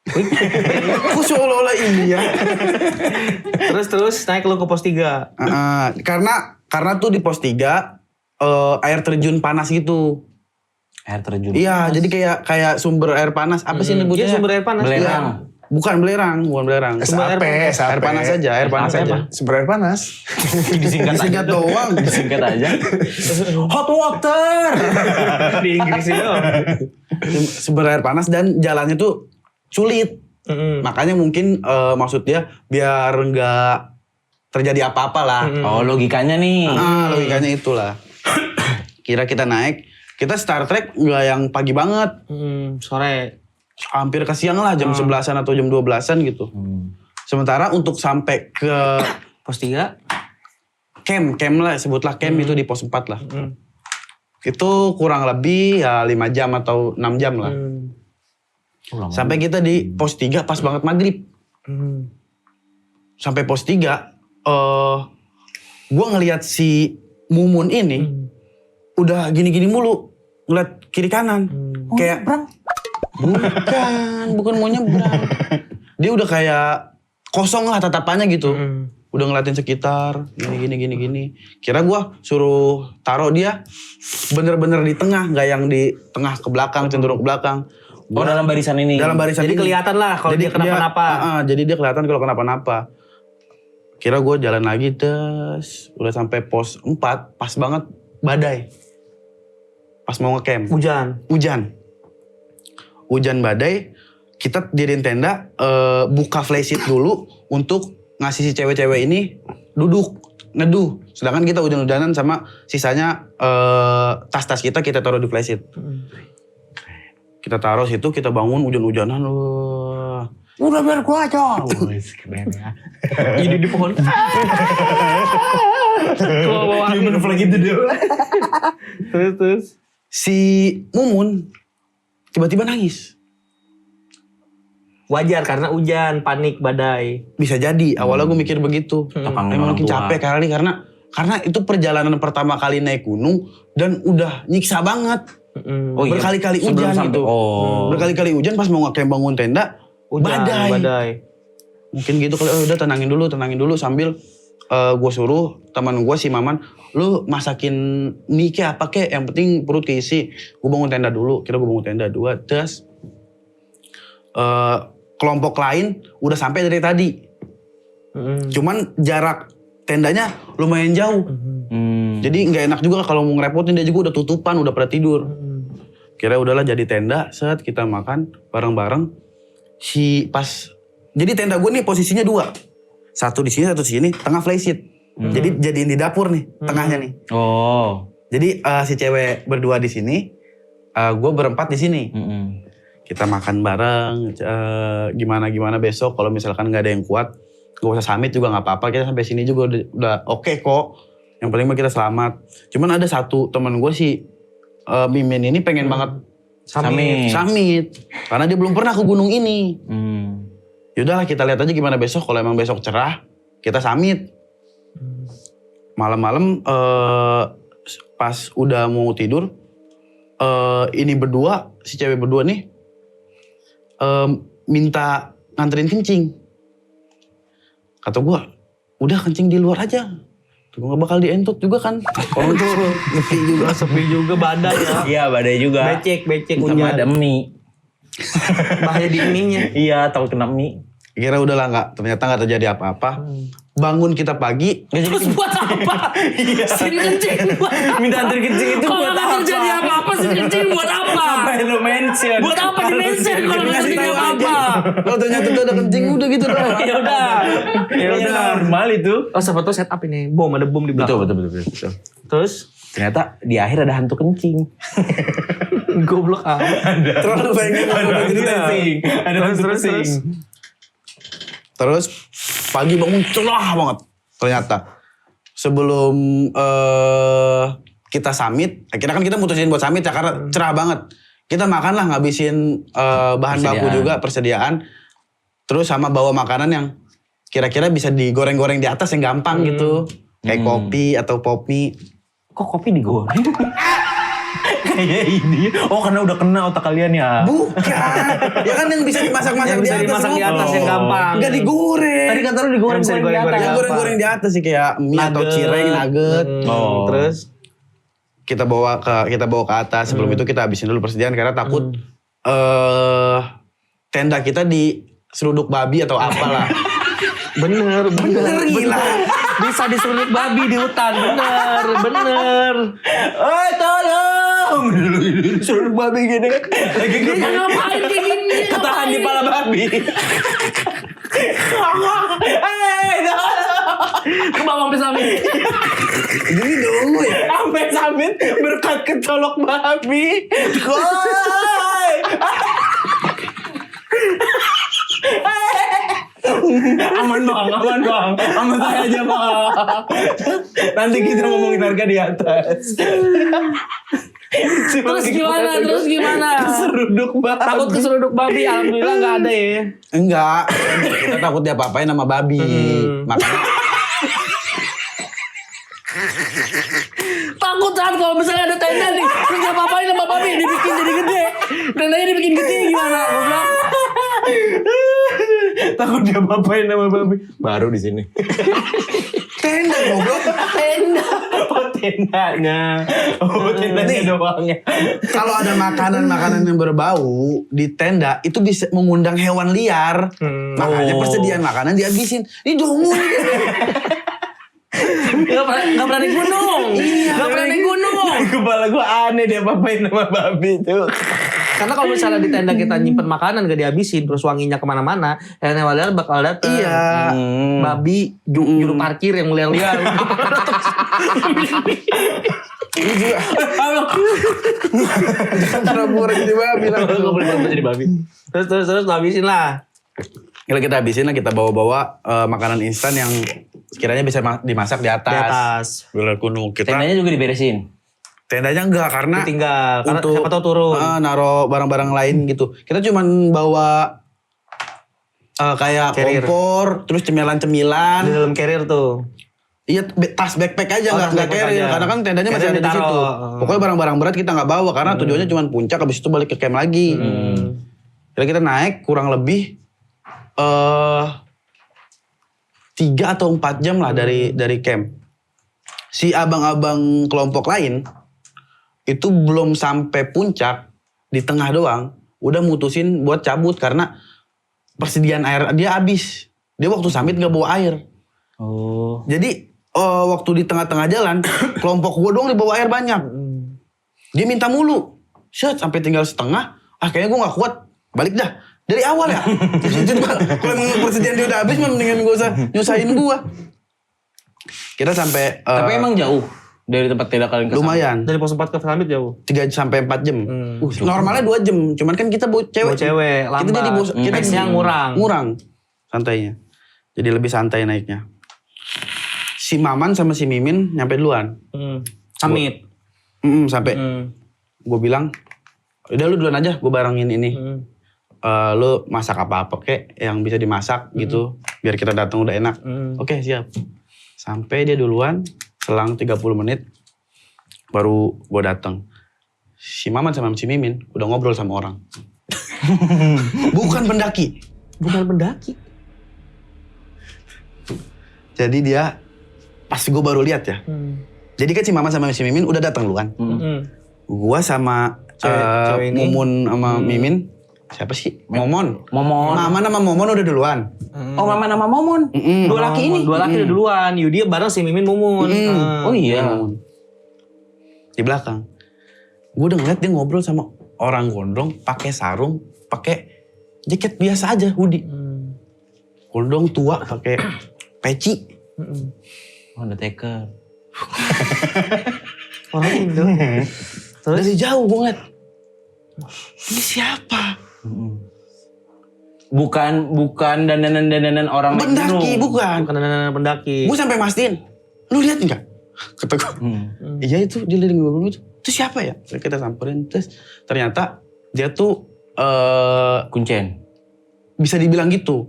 Kok seolah-olah ini ya? terus naik lu ke pos 3. Karena tuh di pos 3 air terjun panas gitu. Air terjun. Iya, jadi kayak sumber air panas. Apa sih nyebutnya? Iya, sumber air panas. Belerang. Iya. Bukan belerang. SAP, Air panas aja, air panas Apa? aja. Sumber air panas. Disingkat doang. Disingkat aja. Hot water. Di Inggris itu. Sumber air panas dan jalannya tuh sulit. Makanya mungkin maksud dia biar nggak terjadi apa-apa lah. Oh logikanya nih. Logikanya itulah. Kira kita naik, kita Star Trek nggak yang pagi banget. Sore. Hampir ke siang lah, jam 11-an atau jam 12-an gitu. Sementara untuk sampai ke Pos 3. camp lah, sebutlah camp itu di pos 4 lah. Itu kurang lebih ya 5 jam atau 6 jam lah. Sampai kita di pos 3 pas banget maghrib. Sampai pos 3, gue ngelihat si Mumun ini udah gini-gini mulu. Ngeliat kiri kanan. Kayak bukan mau nyebrang. Dia udah kayak kosong lah tatapannya gitu. Udah ngeliatin sekitar, gini. Kira gua suruh taruh dia bener-bener di tengah, nggak yang di tengah ke belakang, cenderung ke belakang. Oh dalam barisan ini. Dalam barisan Jadi ini. kelihatan lah kalau dia kenapa-napa. Jadi dia kelihatan kalau kenapa-napa. Kira gua jalan lagi terus, udah sampai pos 4, pas banget badai. Pas mau nge-camp. Hujan badai, kita diriin tenda, buka flysheet dulu untuk ngasih si cewek-cewek ini duduk, neduh. Sedangkan kita hujan-hujanan sama sisanya tas-tas kita taruh di flysheet. Kita taruh situ, kita bangun hujan-hujanan. Udah biar gua aja. Keren ya. Jadi di pohon. Gimana flag itu dulu? Terus. Si Mumun tiba-tiba nangis. Wajar karena hujan, panik, badai. Bisa jadi, awalnya gue mikir begitu. Kangen Emang orang mungkin tua. capek kali karena itu perjalanan pertama kali naik gunung dan udah nyiksa banget. Oh, iya. Berkali-kali Sebelum hujan sampai- gitu. Oh. Berkali-kali hujan pas mau nge-camp bangun tenda, badai. Mungkin gitu kalau udah tenangin dulu sambil gue suruh teman gue si Maman, lu masakin mie ke apa kek, yang penting perut keisi. Gue bangun tenda dulu, kira gue bangun tenda 2, terus kelompok lain udah sampai dari tadi. Cuman jarak tendanya lumayan jauh. Jadi nggak enak juga kalau mau ngerepotin, dia juga udah tutupan, udah pada tidur. Kira udahlah jadi tenda, set kita makan bareng-bareng. Jadi tenda gue nih posisinya 2. Satu di sini, satu di sini, tengah flysheet. Jadi jadiin di dapur nih, tengahnya nih. Oh. Jadi si cewek berdua di sini, gue berempat di sini. Kita makan bareng, gimana besok kalau misalkan nggak ada yang kuat, gak usah summit juga nggak apa-apa. Kita sampai sini juga udah oke kok. Yang penting mah kita selamat. Cuman ada satu teman gue si Mimin ini pengen banget Summit. Karena dia belum pernah ke gunung ini. Yaudahlah kita lihat aja gimana besok. Kalau emang besok cerah, kita summit. Malam-malam pas udah mau tidur, ini berdua, si cewek berdua nih, minta nganterin kencing. Kata gue, udah kencing di luar aja. Gue gak bakal dientot juga kan. Orang tuh Sepi juga badai ya. Iya, badai juga. Becek Sama hujan. ada mie. Bahaya di ininya. Iya, takut kena mie. kira udahlah ternyata nggak terjadi apa-apa. Bangun kita pagi. Terus buat apa? Sini kencing buat apa? Minta antar kencing itu Kalau buat nggak apa? terjadi apa-apa sini kencing buat apa? Ngapain lo mention? Buat apa di mention kalau nggak terjadi apa-apa? Kalau ternyata udah ada kencing udah gitu doang. Ya udah. Ya udah normal itu. Oh siapa tuh setup ini bom, ada bom di belakang. Betul. Terus Ternyata di akhir ada hantu kencing. goblok ah. Terlalu pengen Ada hantu kencing. Terus pagi bangun cerah banget. Ternyata sebelum kita summit, akhirnya kan kita mutusin buat summit ya karena cerah banget. Kita makan lah, ngabisin bahan baku juga, persediaan. Terus sama bawa makanan yang kira-kira bisa digoreng-goreng di atas yang gampang gitu. Kayak kopi atau pop mie. Kok kopi digoreng? Kayak ini. Oh karena udah kena otak kalian ya. Bukan. Ya kan yang bisa dimasak-masak Yang di bisa atas. dimasak di atas semua. yang gampang. Enggak digoreng. Tadi kata lu digoreng Bisa di digoreng-goreng atas. Yang goreng-goreng di atas sih kayak mie atau Nugget. cireng, nugget. Oh. Terus kita bawa ke atas. Sebelum itu kita habisin dulu persediaan karena takut tenda kita diseruduk babi atau apalah. Bener Gila. Bisa diseruduk babi di hutan, bener. Oh tolong. Suruh babi gini. Lagi Dia ngapain kayak gini? ketahan di pala babi. Ke bawah sampai samping. Gini dong ya. Sampai sambil berkat kecolok babi. Koi. Aman bang. Aman saya aja bang. Nanti kita ngomongin harga di atas. Terus gimana? Keseruduk babi. Takut keseruduk babi, alhamdulillah nggak ada ya. Enggak. Kita takut dia apa-apain sama babi. Makanya Takut saat kalau misalnya ada tenda nih, terus dia apa-apain sama babi, dibikin jadi gede. Tendanya dibikin gede gimana? Gue bilang, Takut dia apain sama babi. Baru di sini. tenda goblok. Oh tendanya. Oh tendanya doang ya. Kalau ada makanan-makanan yang berbau di tenda itu bisa mengundang hewan liar. Makanya persediaan makanan dihabisin. Ini dongo ini. Gak pernah di gunung. Gak pernah di gunung. Kepala gue aneh dia apain sama babi tuh. Karena kalau misalnya di tenda kita nyimpen makanan gak dihabisin, terus wanginya kemana-mana, hewan liar bakal datang. Iya. Babi, juru parkir yang liar-liar. Ini juga. Antara burung jadi babi langsung. jadi babi. Terus habisin lah. Kalau kita habisin lah, kita bawa-bawa makanan instan yang sekiranya bisa dimasak di atas. Di atas. Beler gunung. Kita Tendanya juga diberesin. tendanya enggak karena Tinggal, karena untuk siapa tahu turun. naro barang-barang lain gitu. Kita cuman bawa kayak Carrier. kompor, terus cemilan-cemilan. Di dalam carrier tuh. Iya, tas backpack aja, Oh, nggak tas backpack carrier. aja. Karena kan tendanya masih Carrier ada di situ. ditaruh. Pokoknya barang-barang berat kita nggak bawa karena tujuannya cuma puncak, habis itu balik ke camp lagi. Kita naik kurang lebih 3 atau 4 jam lah dari camp. Si abang-abang kelompok lain itu belum sampai puncak, di tengah doang udah mutusin buat cabut karena persediaan air dia habis. Dia waktu summit nggak bawa air. Oh. Jadi waktu di tengah-tengah jalan, kelompok gue doang dibawa air banyak. Dia minta mulu. Set, sampai tinggal setengah. Kayaknya gue gak kuat. Balik dah. Dari awal ya. Kalau emang persediaan dia udah habis, mendingan gue usah nyusahin gue. Kita sampai... Tapi emang jauh dari tempat tenda kalian ke sana? lumayan. Dari pos 4 ke Summit jauh. 3 sampai 4 jam. Normalnya 2 jam. Cuman kan kita bawa cewek. Bawa cewek, Kita lambat. jadi kita Pace-nya ngurang. Ngurang. Santainya. Jadi lebih santai naiknya. Si Maman sama si Mimin nyampe duluan. Summit. Sampai gue bilang Udah lu duluan aja, gue barengin ini. Hmm. Lu masak apa-apa kek yang bisa dimasak gitu. Biar kita datang udah enak. Oke, siap. Sampai dia duluan, selang 30 menit baru gue datang. Si Maman sama si Mimin udah ngobrol sama orang. Bukan pendaki. Bukan pendaki. Jadi dia pas gue baru lihat ya. Jadi kan si Maman sama si Mimin udah datang duluan. Gua sama Cewek ini. Mumun sama Mimin. Siapa sih? Momon. Maman sama Momon udah duluan. Oh, Mama nama Momon. Dua laki ini. Dua laki udah duluan. Yudi bareng si Mimin Mumun. Oh iya. Momon. Di belakang. Gue udah ngeliat dia ngobrol sama orang gondrong pakai sarung, pakai jaket biasa aja, hoodie. Gondrong tua pakai peci. Undertaker. Orang Indo. Terus dari jauh gue ngeliat. Ini siapa? Bukan dandanan orang naik Pendaki, gunung. bukan. Bukan anak pendaki. Gue sampai mastiin. Lu lihat nggak? Kata gue. Iya itu dia lagi ngobrol itu. Itu siapa ya? Kita samperin. Terus ternyata dia tuh Kuncen. bisa dibilang gitu.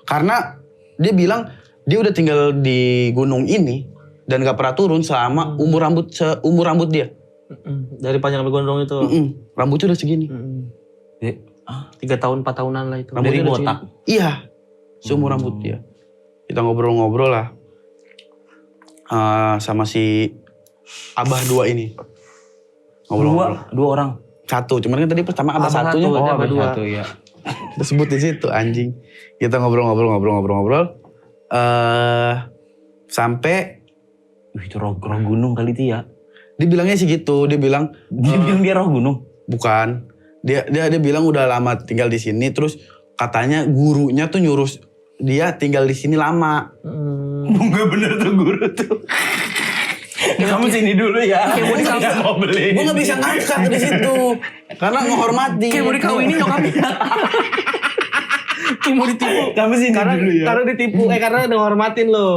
Karena dia bilang dia udah tinggal di gunung ini dan gak pernah turun selama umur rambut dia. Dari panjang sampai gondrong itu. Rambutnya udah segini. 3 tahun 4 tahunan lah itu. Rambutnya Dari udah botak. segini. Iya. Seumur rambut dia. Kita ngobrol-ngobrol lah. Sama si Abah 2 ini. Ngobrol-ngobrol. Dua orang. Satu, cuman kan tadi pertama Abah satunya. satu, Abah dua. Satu ya. Kita sebut di situ anjing. Kita ngobrol-ngobrol. Sampai Itu roh gunung kali itu ya. dia bilangnya sih gitu. Dia bilang Dia bilang dia roh gunung. bukan. Dia bilang udah lama tinggal di sini. Terus katanya gurunya tuh nyuruh dia tinggal di sini lama. Enggak bener tuh guru tuh. Kamu sini dulu ya. Kayak mau beli. Gue nggak bisa ngangkat di situ karena menghormati. Kayak mau dikawinin nyokapnya. Kayak mau ditipu. Kamu sini dulu ya. Karena ditipu. Karena udah ngormatin lo.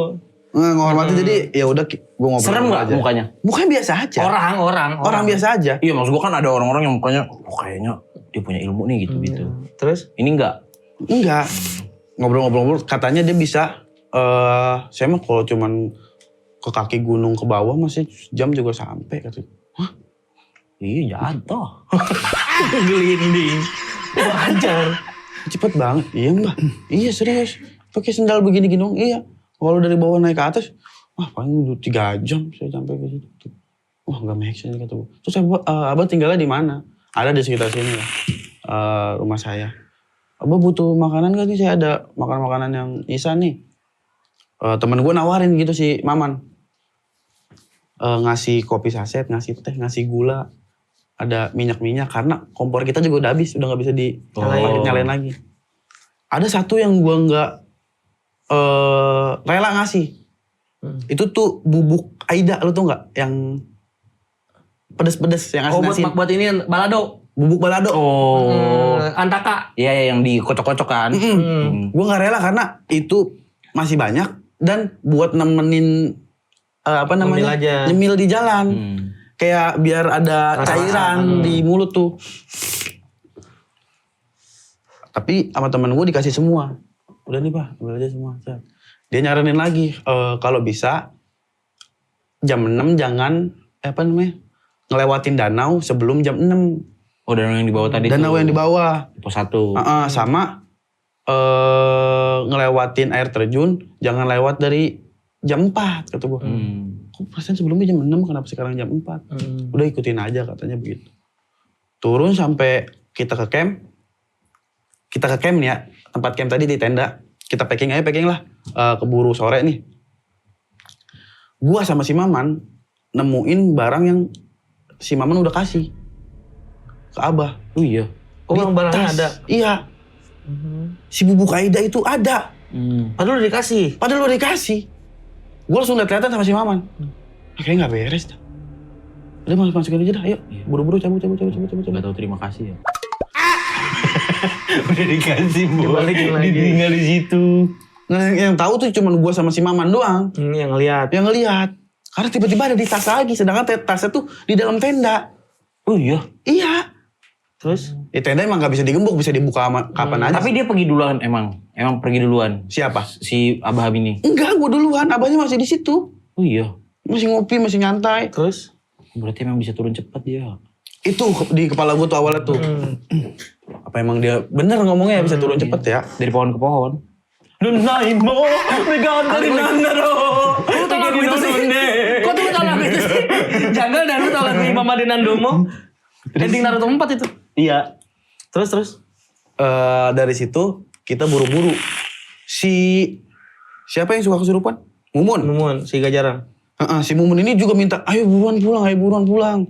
Menghormati jadi ya udah gue ngobrol Serem nggak aja. mukanya? Mukanya biasa aja. Orang biasa aja. Iya maksud gua kan ada orang-orang yang mukanya kayaknya dia punya ilmu nih gitu. Terus? Ini enggak. Enggak. Ngobrol-ngobrol katanya dia bisa. Saya mah kalau cuman ke kaki gunung ke bawah masih jam juga sampai katanya. Hah? Iya jatuh. Gelinding. Wajar. Cepet banget. Iya mbak. Iya serius. Pakai sendal begini-gini dong. Iya. Kalau dari bawah naik ke atas, wah paling 3 jam saya sampai ke situ. Wah nggak make sense kata gue. Terus abah tinggalnya di mana? Ada di sekitar sini lah, rumah saya. Abah butuh makanan gak nih? Saya ada makanan yang isa nih. Temen gue nawarin gitu si Maman. Ngasih kopi saset, ngasih teh, ngasih gula. Ada minyak-minyak karena kompor kita juga udah habis, udah nggak bisa nyalain lagi. Ada satu yang gue nggak rela ngasih. Itu tuh bubuk Aida, lu tau gak? Yang pedes-pedes, yang asin-asin. Buat ini balado. Bubuk balado. Antaka. Iya yang dikocok-kocok kan. Gue gak rela karena itu masih banyak. Dan buat nemenin, Ngemil aja. nyemil di jalan. Kayak biar ada cairan di mulut tuh. Tapi sama temen gue dikasih semua. Udah nih Pak, ambil aja semua. Dia nyaranin lagi, kalau bisa jam 6 jangan, ngelewatin danau sebelum jam 6. Oh danau yang di bawah tadi Danau yang di bawah. Pos 1. Sama ngelewatin air terjun, jangan lewat dari jam 4, kata gue. Kok perasaan sebelumnya jam 6, kenapa sekarang jam 4? Udah ikutin aja katanya begitu. Turun sampai kita ke camp. Kita ke camp nih ya, tempat camp tadi di tenda. Kita packing lah. Keburu sore nih. Gua sama si Maman nemuin barang yang si Maman udah kasih ke Abah. Oh iya. Oh Di barangnya tas. ada. Iya. Si bubuk Aida itu ada. Padahal udah dikasih. Padahal udah dikasih. Gua langsung liat-liatan sama si Maman. Kayaknya gak beres dah. Udah masukin aja dah, ayo. Buru-buru cabut. Gak tahu terima kasih ya. Udah dikasih Dibalikin lagi. Ditinggal di situ. Nah, yang tahu tuh cuma gua sama si Maman doang. Yang ngeliat. Yang ngelihat. Karena tiba-tiba ada di tas lagi. Sedangkan tasnya tuh di dalam tenda. Oh iya. Iya. Terus? Ya tenda emang gak bisa digembok, bisa dibuka kapan aja. Tapi dia pergi duluan emang pergi duluan. Siapa? Si Abah ini. Enggak, gue duluan. Abahnya masih di situ. Oh iya. Masih ngopi, masih nyantai. Terus? Berarti emang bisa turun cepat dia. Itu di kepala gue tuh awalnya tuh. Apa emang dia bener ngomongnya bisa turun cepet ya? Dari pohon ke pohon. Nunaimo, megantarin nandaro. Lu tau lagu itu sih? Kok tuh lu tau lagu itu sih? Janggal dan lu tau lagu Imam Adinan Domo? Ending Naruto 4 itu. Iya. Terus? Dari situ kita buru-buru. Siapa yang suka kesurupan? Mumun. Si Gajarang. Si Mumun ini juga minta, ayo buruan pulang.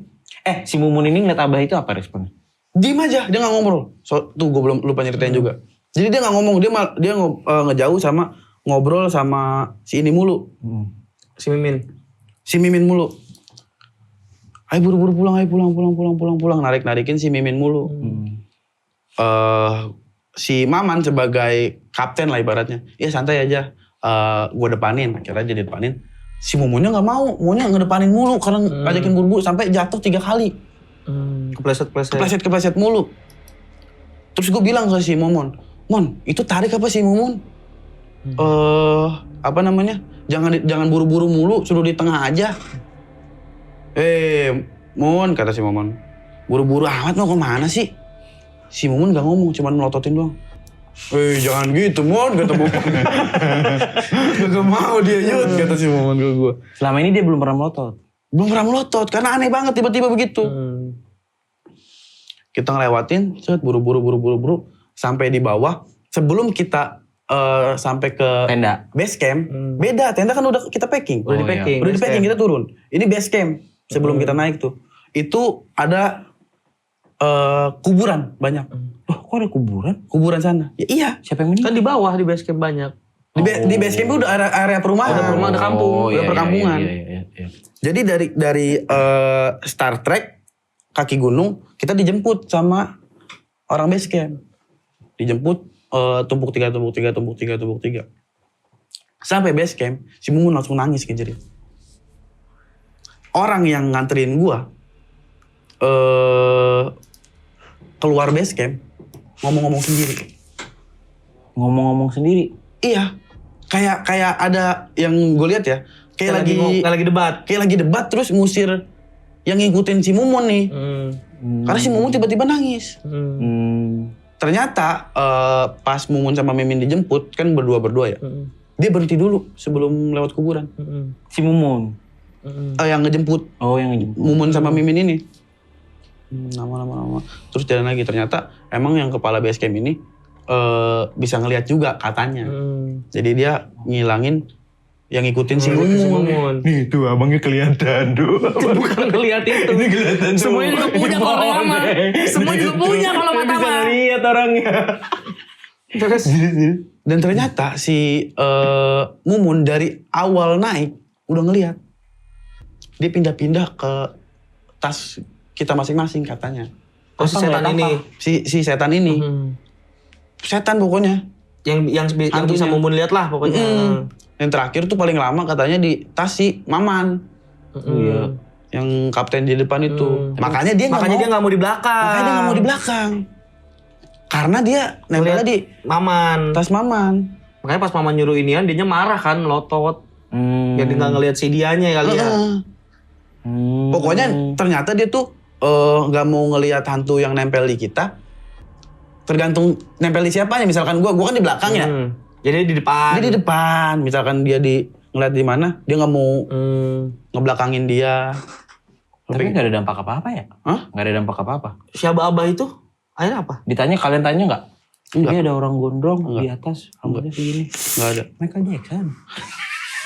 Si Mumun ini ngeliat Abah itu apa responnya? Diem aja, dia gak ngobrol. Tuh gue belum lupa nyeritain juga. Jadi dia gak ngomong, dia ngejauh sama ngobrol sama si ini mulu. Si Mimin. Si Mimin mulu. Ayo buru-buru pulang, ayo pulang. Narik-narikin si Mimin mulu. Si Maman sebagai kapten lah ibaratnya. Ya santai aja, gue depanin. Akhirnya dia depanin. Si Mumunnya gak mau, maunya ngedepanin mulu. Karena ngajakin buru-buru sampai jatuh 3 kali. Kepleset mulu. Terus gue bilang ke si Mumun, Mon, itu tarik apa sih Mumun? Apa namanya? Jangan buru-buru mulu, suruh di tengah aja. Mun, kata si Mumun. Buru-buru amat mau kemana sih? Si Mumun gak ngomong, cuman melototin doang. Jangan gitu Mun, kata Mumun. Gak mau dia Yud, kata si Mumun ke gue. Selama ini dia belum pernah melotot. Belum pernah melotot, karena aneh banget tiba-tiba begitu. Kita ngelewatin, buru-buru, sampai di bawah. Sebelum kita sampai ke Tenda. base camp, beda. Tenda kan udah kita packing. Udah di-packing. Udah di-packing, kita turun. Ini base camp, sebelum kita naik tuh. Itu ada kuburan banyak. Loh, kok ada kuburan? Kuburan sana. Ya, iya. Siapa yang meninggal? Kan di bawah di base camp banyak. Di base camp itu udah area perumahan. Ada perumahan, ada kampung. Udah perkampungan. Iya. Jadi dari Star Trek, kaki gunung, kita dijemput sama orang base camp. Dijemput tumpuk tiga. Sampai base camp, si Mumun langsung nangis kejerit. Orang yang nganterin gua keluar base camp, ngomong-ngomong sendiri. Ngomong-ngomong sendiri? Iya, kayak ada yang gue lihat ya, kayak lagi debat terus ngusir yang ngikutin si Mumun nih. Karena si Mumun tiba-tiba nangis. Ternyata pas Mumun sama Mimin dijemput, kan berdua ya. Dia berhenti dulu sebelum lewat kuburan. Si Mumun? Yang ngejemput. Oh, yang ngejemput. Mumun sama Mimin ini. Lama. Terus jalan lagi, ternyata emang yang kepala base camp ini bisa ngelihat juga katanya. Jadi dia ngilangin yang ngikutin si Mumun. Nih tuh abangnya kelihatan tuh. Bukan ngeliat itu. Ini kelihatan tuh. Semuanya juga punya kalau lama. Semua juga punya kalau mata Bisa mah. lihat orangnya. Terus? Dan ternyata si Mumun dari awal naik udah ngelihat. Dia pindah-pindah ke tas kita masing-masing katanya. Oh, si setan ini. Si setan ini. Setan pokoknya. Yang bisa Mumun lihat lah pokoknya. Yang terakhir tuh paling lama katanya di tas si Maman. Iya. Yang kapten di depan itu. Makanya dia nggak mau di belakang. Makanya dia nggak mau di belakang. Karena dia nempelnya di Maman. tas Maman. Makanya pas Maman nyuruh inian, dia marah kan, lotot. Jadi nggak ngelihat si dianya kali ya. Pokoknya ternyata dia tuh nggak mau ngelihat hantu yang nempel di kita. Tergantung nempel di siapanya. Misalkan gua kan di belakang ya. Jadi di depan. Dia di depan. Misalkan dia ngeliat di mana, dia nggak mau ngebelakangin dia. Tapi nggak ada dampak apa-apa ya? Hah? Nggak ada dampak apa-apa. Si Abah itu akhirnya apa? Kalian tanya nggak? Enggak. Ini ada orang gondrong Enggak. di atas, rambutnya segini. Nggak ada. Michael Jackson.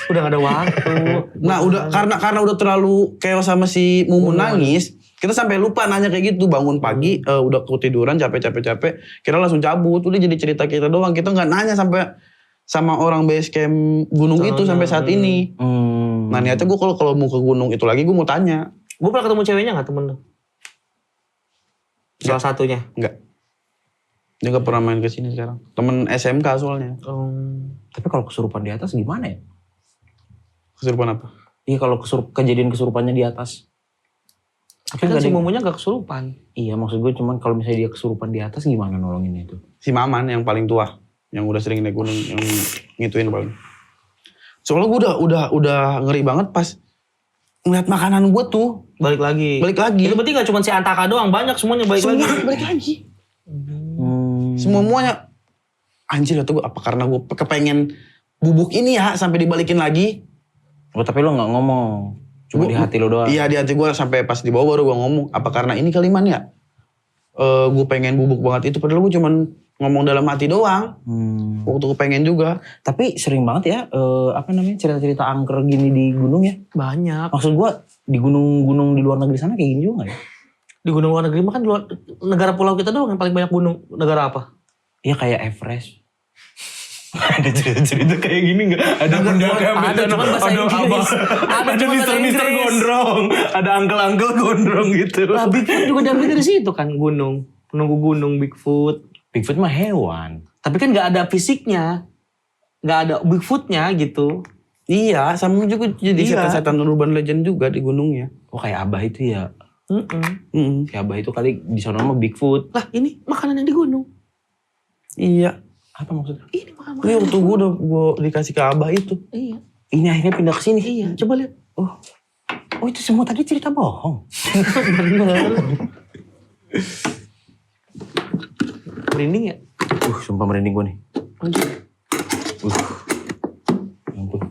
Udah gak ada waktu. Nah udah karena udah terlalu chaos sama si Mumun nangis, kita sampai lupa nanya kayak gitu. Bangun pagi udah ketiduran capek, kita langsung cabut. Udah jadi cerita kita doang. Kita nggak nanya sampai sama orang base camp gunung itu sampai saat ini. Nah niatnya gue kalau mau ke gunung itu lagi gue mau tanya. Gue pernah ketemu ceweknya gak temen lu? Salah satunya? Enggak. Dia gak pernah main kesini sekarang. Temen SMK soalnya. Tapi kalau kesurupan di atas gimana ya? Kesurupan apa? Iya kalau kejadian kesurupannya di atas. Tapi Kan nggak si ada- Mumunya gak kesurupan. Iya maksud gue cuman kalau misalnya dia kesurupan di atas gimana nolonginnya itu? Si Maman yang paling tua, yang udah sering naik gunung, yang ngituin paling. Soalnya gue udah ngeri banget pas ngeliat makanan gue tuh Balik lagi. balik lagi. Itu berarti gak cuma si Antaka doang, banyak semuanya balik Semua lagi. balik lagi. Semuanya anjir atau gue apa karena gue kepengen bubuk ini ya sampai dibalikin lagi. Oh tapi lo nggak ngomong, cuma di hati lo doang. Iya di hati gue sampai pas di bawah baru gue ngomong apa karena ini kaliman ya. Gue pengen bubuk banget itu padahal gue cuman ngomong dalam hati doang. Waktu gue pengen juga. Tapi sering banget ya, apa namanya cerita-cerita angker gini di gunung ya. Banyak. Maksud gue di gunung-gunung di luar negeri sana kayak gini juga gak ya? Di gunung luar negeri mah kan negara pulau kita doang yang paling banyak gunung. Negara apa? Iya kayak Everest. Ada cerita-cerita kayak gini gak? Ada pendaki ada, cuman bahasa Inggris. Ada, cuman bahasa mister Inggris. gondrong. Ada uncle-uncle gondrong gitu. Lah Bigfoot juga diambil dari situ kan gunung. Penunggu gunung Bigfoot. Bigfoot mah hewan. Tapi kan gak ada fisiknya. Gak ada Bigfootnya gitu. Iya sama juga jadi Iya. setan-setan urban legend juga di gunungnya. Oh kayak Abah itu ya. Mm-mm. Si Abah itu kali di sana mah Bigfoot. Lah ini makanan yang di gunung. Iya. Apa maksudnya? Ini makanan. Ini waktu gue udah gue dikasih ke abah itu. Iya. Ini akhirnya pindah ke sini. Iya. Coba lihat. Oh itu semua tadi cerita bohong. Merinding ya? Sumpah merinding gue nih. Anjir. Ya ampun.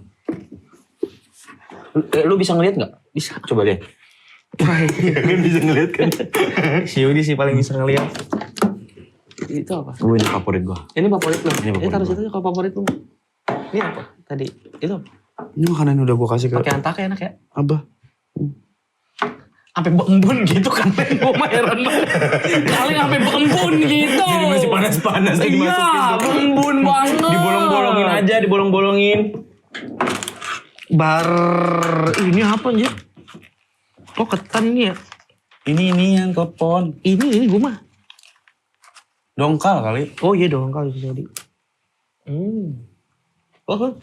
Lu bisa ngeliat nggak? Bisa. Coba lihat. Wah, Kan bisa ngeliat kan? si Yudi sih paling bisa ngeliat. Itu apa? Gue ini favorit gue. Ini favorit lo. Ini favorit Taruh gua. situ aja kalau favorit lo. Ini apa? Tadi. Itu apa? Ini makanan yang udah gue kasih ke Pakai Antaka enak ya? abah. Sampai bembun gitu kan. Gue mah heran banget. Kali sampai bembun gitu. Jadi masih panas-panas Iya, dimasukin. bembun banget. Dibolong-bolongin aja, dibolong-bolongin. Ini apa anjir? Kok ketan ini ya? Ini yang telepon. Ini gue mah. Dongkal kali. Oh iya dong kalau jadi. Oh,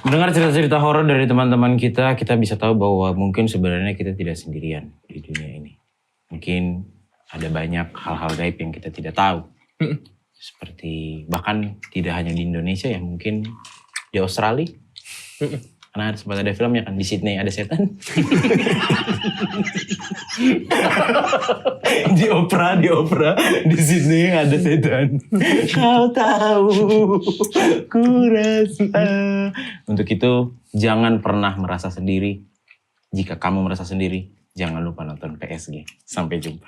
Mendengar cerita-cerita horor dari teman-teman kita bisa tahu bahwa mungkin sebenarnya kita tidak sendirian di dunia ini. Mungkin ada banyak hal-hal gaib yang kita tidak tahu. Seperti bahkan tidak hanya di Indonesia ya, mungkin di Australia. Karena sempat ada filmnya kan, di Sydney ada setan. di opera, di Sydney ada setan. Kau tahu, ku rasa. Untuk itu, jangan pernah merasa sendiri. Jika kamu merasa sendiri, jangan lupa nonton PSG. Sampai jumpa.